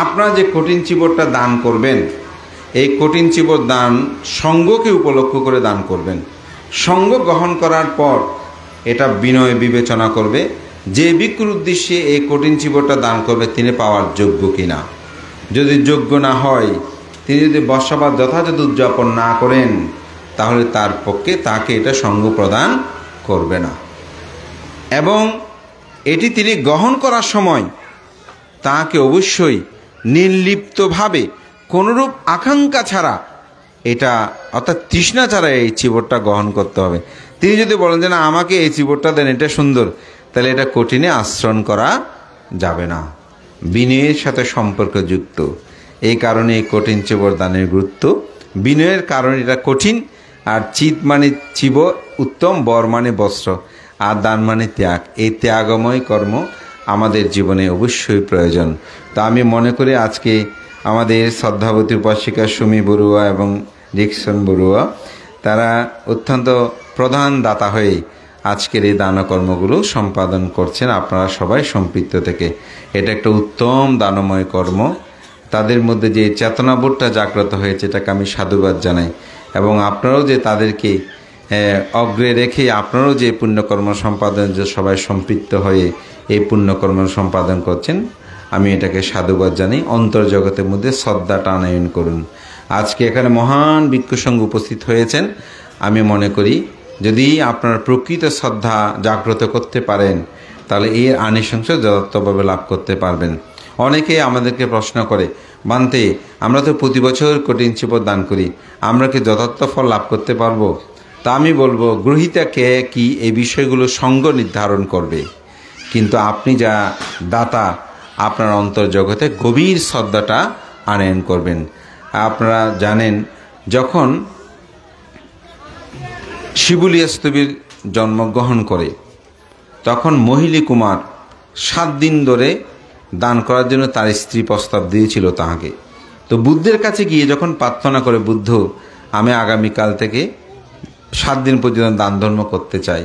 আপনারা যে কঠিন চিবরটা দান করবেন, এই কঠিন চিবর দান সঙ্গকে উপলক্ষ করে দান করবেন। সঙ্গ গ্রহণ করার পর এটা বিনয় বিবেচনা করবে যে ভিক্ষুর উদ্দেশ্যে এই কঠিন চিবরটা দান করবে তিনি পাওয়ার যোগ্য কিনা। যদি যোগ্য না হয়, তিনি যদি বর্ষাবাদ যথাযথ উদযাপন না করেন, তাহলে তার পক্ষে তাকে এটা সঙ্গ প্রদান করবে না। এবং এটি তিনি গ্রহণ করার সময় তাকে অবশ্যই নির্লিপ্তভাবে কোনরূপ আকাঙ্ক্ষা ছাড়া, এটা অর্থাৎ তৃষ্ণা ছাড়া এই চিবরটা গ্রহণ করতে হবে। তিনি যদি বলেন যে না আমাকে এই চিবরটা দেন, এটা সুন্দর, তাহলে এটা কঠিনে আশ্রয় করা যাবে না, বিনয়ের সাথে সম্পর্কযুক্ত। এই কারণে এই কঠিন চিবর দানের গুরুত্ব। বিনয়ের কারণে এটা কঠিন। আর চিত মানে চিব উত্তম, বর মানে বস্ত্র, আর দান মানে ত্যাগ। এই ত্যাগময় কর্ম আমাদের জীবনে অবশ্যই প্রয়োজন। তা আমি মনে করি আজকে আমাদের শ্রদ্ধাবতী উপাসিকা সুমি বড়ুয়া এবং রিকসন বড়ুয়া, তারা অত্যন্ত প্রধান দাতা হয়ে আজকের এই দানকর্মগুলো সম্পাদন করছেন। আপনারা সবাই সম্পৃক্ত থেকে এটা একটা উত্তম দানময় কর্ম। তাদের মধ্যে যে চেতনাবোধটা জাগ্রত হয়েছে, এটাকে আমি সাধুবাদ জানাই। এবং আপনারাও যে তাদেরকে অগ্রে রেখে আপনারাও যে পুণ্যকর্ম সম্পাদন, যে সবাই সম্পৃক্ত হয়ে এই পুণ্যকর্ম সম্পাদন করছেন, আমি এটাকে সাধুবাদ জানাই। অন্তর্জগতের মধ্যে শ্রদ্ধাটা আনয়ন করুন। আজকে এখানে মহান ভিক্ষুসঙ্গ উপস্থিত হয়েছেন। আমি মনে করি যদি আপনার প্রকৃত শ্রদ্ধা জাগ্রত করতে পারেন তাহলে এর আনিশংস যথার্থভাবে লাভ করতে পারবেন। অনেকে আমাদেরকে প্রশ্ন করে, বান্তে আমরা তো প্রতি বছর কঠিন চিবর দান করি, আমরা কি যথার্থ ফল লাভ করতে পারবো? তা আমি বলবো, গ্রহীতা কে কি এই বিষয়গুলো সঙ্গ নির্ধারণ করবে, কিন্তু আপনি যা দাতা আপনার অন্তর্জগতে গভীর শ্রদ্ধাটা আনয়ন করবেন। আপনারা জানেন যখন শিবুলিয়া স্তবীর জন্মগ্রহণ করে তখন মহিলী কুমার 7 দিন ধরে দান করার জন্য তার স্ত্রী প্রস্তাব দিয়েছিল তাহাকে। তো বুদ্ধের কাছে গিয়ে যখন প্রার্থনা করে, বুদ্ধ আমি আগামীকাল থেকে 7 দিন পর্যন্ত দান ধর্ম করতে চাই,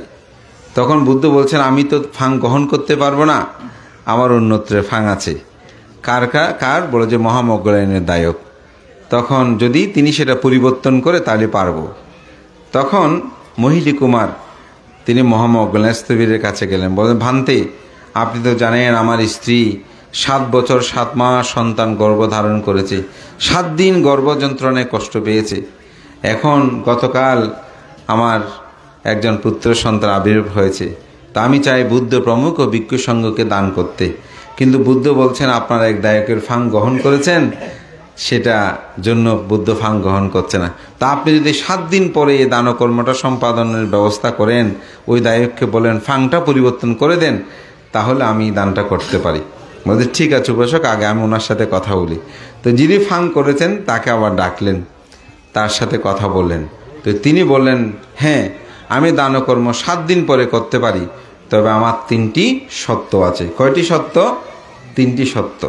তখন বুদ্ধ বলছেন আমি তো ফাং গ্রহণ করতে পারবো না, আমার অন্যত্রে ফাং আছে। কার বলে যে মহামগ্গলায়নের দায়ক। তখন যদি তিনি সেটা পরিবর্তন করে তাহলে পারবো। তখন মহিলী কুমার তিনি মোহাম্মদের কাছে গেলেন, বলেন, ভান্তে, আপনি তো জানেন আমার স্ত্রী 7 বছর 7 মাস সন্তান গর্ভধারণ করেছে, 7 দিন গর্ভযন্ত্রণায় কষ্ট পেয়েছে। এখন গতকাল আমার একজন পুত্র সন্তান আবির্ভাব হয়েছে, তা আমি চাই বুদ্ধ প্রমুখ ও ভিক্ষু সংঘকে দান করতে। কিন্তু বুদ্ধ বলছেন আপনারা এক দায়কের ফাং গ্রহণ করেছেন, সেটা জন্য বুদ্ধ ফাং গ্রহণ করছে না। তা আপনি যদি 7 দিন পরে এই দানকর্মটা সম্পাদনের ব্যবস্থা করেন, ওই দায়ককে বলেন ফাংটা পরিবর্তন করে দেন, তাহলে আমি দানটা করতে পারি। বলতে ঠিক আছে উপাসক, আগে আমি ওনার সাথে কথা বলি। তো যিনি ফাং করেছেন তাকে আবার ডাকলেন, তার সাথে কথা বললেন। তো তিনি বললেন, হ্যাঁ, আমি দানকর্ম 7 দিন পরে করতে পারি, তবে আমার 3টি সত্য আছে। কয়টি সত্য? 3টি সত্য।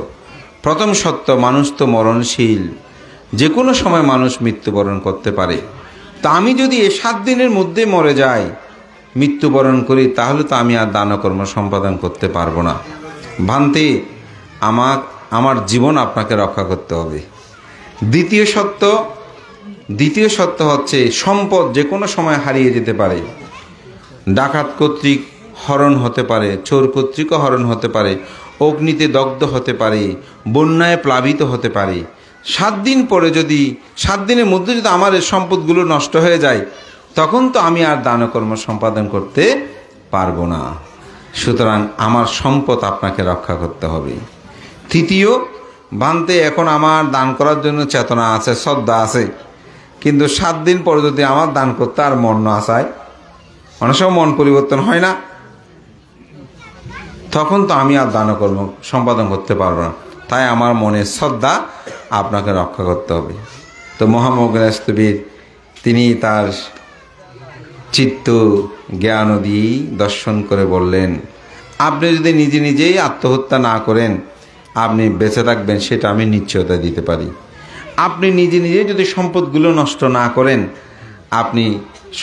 প্রথম সত্য, মানুষ তো মরণশীল, যে কোনো সময় মানুষ মৃত্যুবরণ করতে পারে। তা আমি যদি এই 7 দিনের মধ্যে মরে যাই, মৃত্যুবরণ করি, তাহলে তো আমি আর দানকর্ম সম্পাদন করতে পারবো না। ভান্তে, আমার জীবন আপনাকে রক্ষা করতে হবে। দ্বিতীয় সত্য হচ্ছে সম্পদ যে কোনো সময় হারিয়ে যেতে পারে। ডাকাত কর্তৃক হরণ হতে পারে, চোর কর্তৃকও হরণ হতে পারে, অগ্নিতে দগ্ধ হতে পারে, বন্যায় প্লাবিত হতে পারে। 7 দিন পরে যদি 7 দিনের মধ্যে যদি আমার এই সম্পদগুলো নষ্ট হয়ে যায়, তখন তো আমি আর দানকর্ম সম্পাদন করতে পারবো না। সুতরাং আমার সম্পদ আপনাকে রক্ষা করতে হবে। তৃতীয়, ভান্তে, এখন আমার দান করার জন্য চেতনা আছে, শ্রদ্ধা আছে, কিন্তু 7 দিন পরে যদি আমার দান করতে আর মন না আসায়, অনেক সময় মন পরিবর্তন হয় না, তখন তো আমি আর দানকর্ম সম্পাদন করতে পারবো না। তাই আমার মনের শ্রদ্ধা আপনাকে রক্ষা করতে হবে। তো মহামগ্নস্তবীর তিনি তার চিত্ত জ্ঞান দিয়ে দর্শন করে বললেন, আপনি যদি নিজে নিজেই আত্মহত্যা না করেন, আপনি বেঁচে থাকবেন সেটা আমি নিশ্চয়তা দিতে পারি। আপনি নিজে নিজে যদি সম্পদগুলো নষ্ট না করেন, আপনি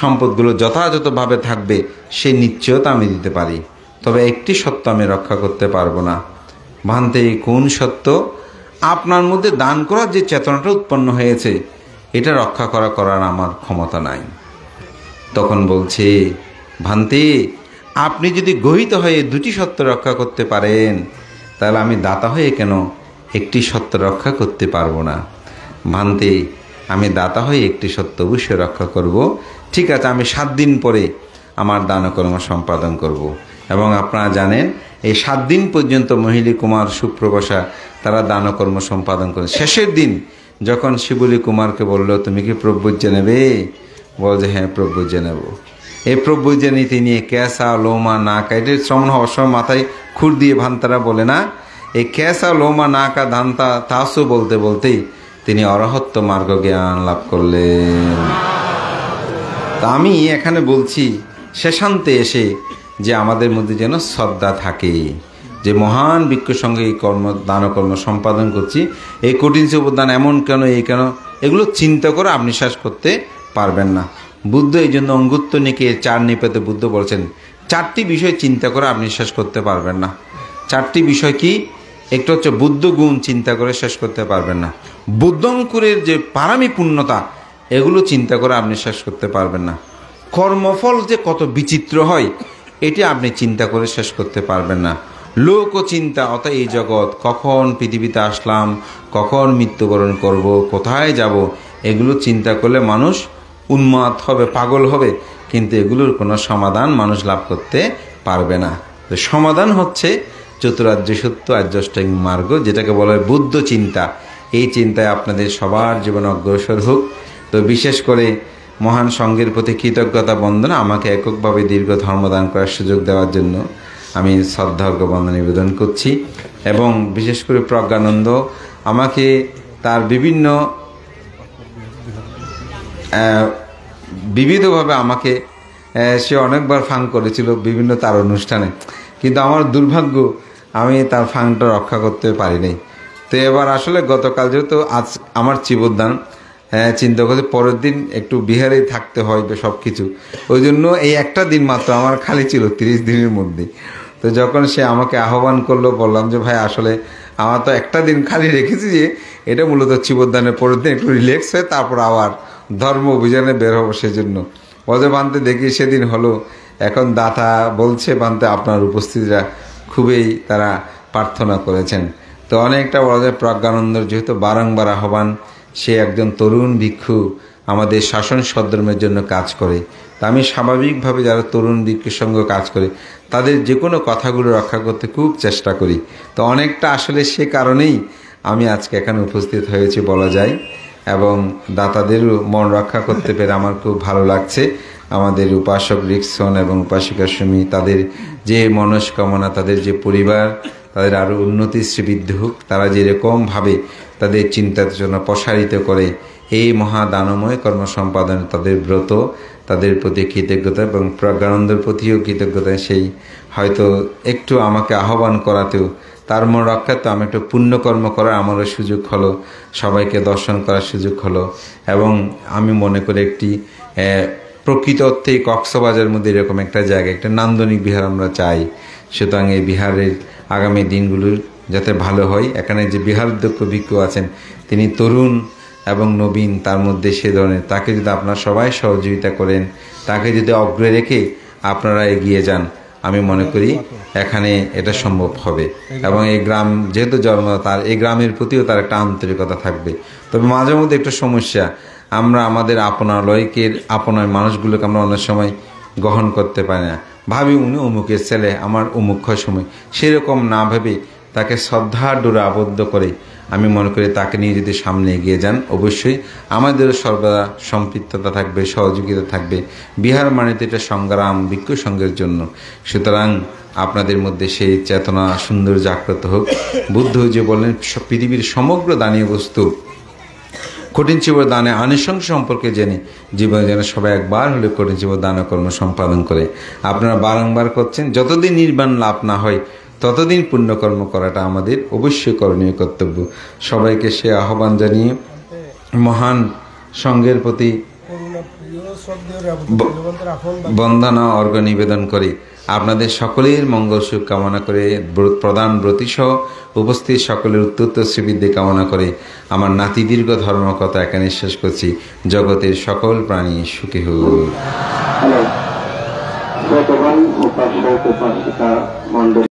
সম্পদগুলো যথাযথভাবে থাকবে সেই নিশ্চয়তা আমি দিতে পারি। তবে একটি সত্য আমি রক্ষা করতে পারবো না। ভান্তে, কোন সত্য? আপনার মধ্যে দান করার যে চেতনাটা উৎপন্ন হয়েছে, এটা রক্ষা করার আমার ক্ষমতা নাই। তখন বলছে, ভান্তে, আপনি যদি গহিত হয়ে 2টি সত্য রক্ষা করতে পারেন, তাহলে আমি দাতা হয়ে কেন একটি সত্য রক্ষা করতে পারবো না? ভান্তে, আমি দাতা হয়ে একটি সত্য অবশ্যই রক্ষা করব। ঠিক আছে, আমি 7 দিন পরে আমার দানকর্ম সম্পাদন করব। এবং আপনারা জানেন এই 7 দিন পর্যন্ত মহিলী কুমার সুপ্রভাষা তারা দানকর্ম সম্পাদন করে। শেষের দিন যখন শিবলী কুমারকে বলল, তুমি কি প্রব্রজ্য নেবে? বল যে হ্যাঁ, প্রব্রজ্য নেব। এই প্রব্রজ্য নীতি নিয়ে ক্যাসা লোমা নাকা, এটা শ্রমণ হওয়ার সময় মাথায় খুর দিয়ে ভান্তারা বলে না, এই ক্যাসা লোমা নাকা ধান্তা তাসু বলতে বলতেই তিনি অরহত্ব মার্গ জ্ঞান লাভ করলেন। তা আমি এখানে বলছি শেষান্তে এসে যে আমাদের মধ্যে যেন শ্রদ্ধা থাকে, যে মহান ভিক্ষু সঙ্গে এই দানকর্ম সম্পাদন করছি, এই কঠিন উপাদান এমন কেন, এই কেন, এগুলো চিন্তা করে আপনি শ্বাস করতে পারবেন না। বুদ্ধ এই জন্য অঙ্গুত্ব নিকে 4 নিপেতে বুদ্ধ বলছেন 4টি বিষয় চিন্তা করে আপনি শেষ করতে পারবেন না। 4টি বিষয় কি? একটা হচ্ছে বুদ্ধ গুণ চিন্তা করে শেষ করতে পারবেন না। বুদ্ধঙ্কুরের যে পারামি পূর্ণতা, এগুলো চিন্তা করে আপনি শেষ করতে পারবেন না। কর্মফল যে কত বিচিত্র হয়, এটি আপনি চিন্তা করে শেষ করতে পারবেন না। লোক চিন্তা, অর্থাৎ এই জগৎ, কখন পৃথিবীতে আসলাম, কখন মৃত্যুবরণ করব, কোথায় যাব, এগুলো চিন্তা করলে মানুষ উন্মাদ হবে, পাগল হবে, কিন্তু এগুলোর কোনো সমাধান মানুষ লাভ করতে পারবে না। তো সমাধান হচ্ছে চতুরার্য সত্য আর্যষ্টাঙ্গিক মার্গ, যেটাকে বলা হয় বুদ্ধ চিন্তা। এই চিন্তায় আপনাদের সবার জীবন অগ্রসর হোক। তো বিশেষ করে মহান সঙ্ঘের প্রতি কৃতজ্ঞতা বন্দনা, আমাকে এককভাবে দীর্ঘ ধর্মদান করার সুযোগ দেওয়ার জন্য আমি শ্রদ্ধার্ঘ্য বন্দনা নিবেদন করছি। এবং বিশেষ করে প্রজ্ঞানন্দ আমাকে তার বিবিধভাবে আমাকে সে অনেকবার ফাং করেছিল বিভিন্ন তার অনুষ্ঠানে, কিন্তু আমার দুর্ভাগ্য আমি তার ফাংটা রক্ষা করতে পারিনি। তো এবার আসলে গতকাল যেহেতু আজ আমার চিবোদ্দান, চিন্তা করতে পরের দিন একটু বিহারেই থাকতে হয় সব কিছু, ওই জন্য এই একটা দিন মাত্র আমার খালি ছিল 30 দিনের মধ্যে। তো যখন সে আমাকে আহ্বান করলো, বললাম যে ভাই আসলে আমার তো একটা দিন খালি রেখেছি, যে এটা মূলত চিবদানের পরের দিন একটু রিল্যাক্স হয়ে তারপর আবার ধর্ম অভিযানে বের হবো। সেজন্য অজে বানতে দেখি সেদিন হলো। এখন দাতা বলছে বানতে আপনার উপস্থিতিরা খুবই তারা প্রার্থনা করেছেন। তো অনেকটা বলা যায় প্রজ্ঞানন্দর যেহেতু বারংবার আহ্বান, সে একজন তরুণ ভিক্ষু আমাদের শাসন সদ্ধর্মের জন্য কাজ করে। তা আমি স্বাভাবিকভাবে যারা তরুণ ভিক্ষুর সঙ্গে কাজ করে তাদের যে কোনো কথাগুলো রক্ষা করতে খুব চেষ্টা করি। তো অনেকটা আসলে সে কারণেই আমি আজকে এখানে উপস্থিত হয়েছি বলা যায়, এবং দাতাদেরও মন রক্ষা করতে পেরে আমার খুব ভালো লাগছে। আমাদের উপাসক রিকসন এবং উপাসিকা সুমি, তাদের যে মনস্কামনা, তাদের যে পরিবার, তাদের আরও উন্নতি শ্রীবৃদ্ধি হোক, তারা যেরকমভাবে তাদের চিন্তার জন্য প্রসারিত করে এই মহাদানময় কর্ম সম্পাদনে তাদের ব্রত, তাদের প্রতি কৃতজ্ঞতা এবং প্রজ্ঞানন্দের প্রতিও কৃতজ্ঞতা। সেই হয়তো একটু আমাকে আহ্বান করাতেও তার মন রক্ষাতে আমি একটু পুণ্যকর্ম করার আমারও সুযোগ হলো, সবাইকে দর্শন করার সুযোগ হলো। এবং আমি মনে করি একটি প্রকৃত অর্থেই কক্সবাজারের মধ্যে এরকম একটা জায়গা, একটা নান্দনিক বিহার আমরা চাই। সুতরাং এই বিহারের আগামী দিনগুলো যাতে ভালো হয়। এখানে যে বিহারাধ্যক্ষ ভিক্ষু আছেন তিনি তরুণ এবং নবীন, তার মধ্যে সে ধরনের, তাকে যদি আপনারা সবাই সহযোগিতা করেন, তাকে যদি অগ্রে রেখে আপনারা এগিয়ে যান, আমি মনে করি এখানে এটা সম্ভব হবে। এবং এই গ্রাম যেহেতু জন্ম, তার এই গ্রামের প্রতিও তার একটা আন্তরিকতা থাকবে। তবে মাঝে মধ্যে একটা সমস্যা, আমরা আমাদের আপনালয়কের আপনার মানুষগুলোকে আমরা অনেক সময় গ্রহণ করতে পারি না। ভাবি উনি অমুকের ছেলে, আমার অমুক সময়, সেরকম না ভেবে তাকে শ্রদ্ধার ডোরে আবদ্ধ করে আমি মনে করি তাকে নিয়ে যদি সামনে এগিয়ে যান, অবশ্যই আমাদেরও সর্বদা সম্পৃক্ততা থাকবে, সহযোগিতা থাকবে। বিহার মানে তো এটা সংগ্রাম ভিক্ষু সংঘের জন্য। সুতরাং আপনাদের মধ্যে সেই চেতনা সুন্দর জাগ্রত হোক। বুদ্ধ যে বললেন পৃথিবীর সমগ্র দানীয় বস্তু কঠিন চিবর দানে আনুষঙ্গ সম্পর্কে জেনে জীবনে যেন সবাই একবার হলে কঠিন চিবর দান কর্ম সম্পাদন করে। আপনারা বারংবার করছেন, যতদিন নির্বাণ লাভ না হয় ততদিন পুণ্যকর্ম করাটা আমাদের অবশ্যই করণীয় কর্তব্য। সবাইকে সে আহ্বান জানিয়ে মহান সংঘের প্রতি বন্দনা অর্ঘ নিবেদন করে আপনাদের সকলের মঙ্গল সুখ কামনা করে, প্রধান ব্রতিসহ উপস্থিত সকলের উত্তর শ্রীবৃদ্ধি কামনা করে আমার নাতি দীর্ঘ ধর্মকথা এখানে শেষ করছি। জগতের সকল প্রাণী সুখী হোক।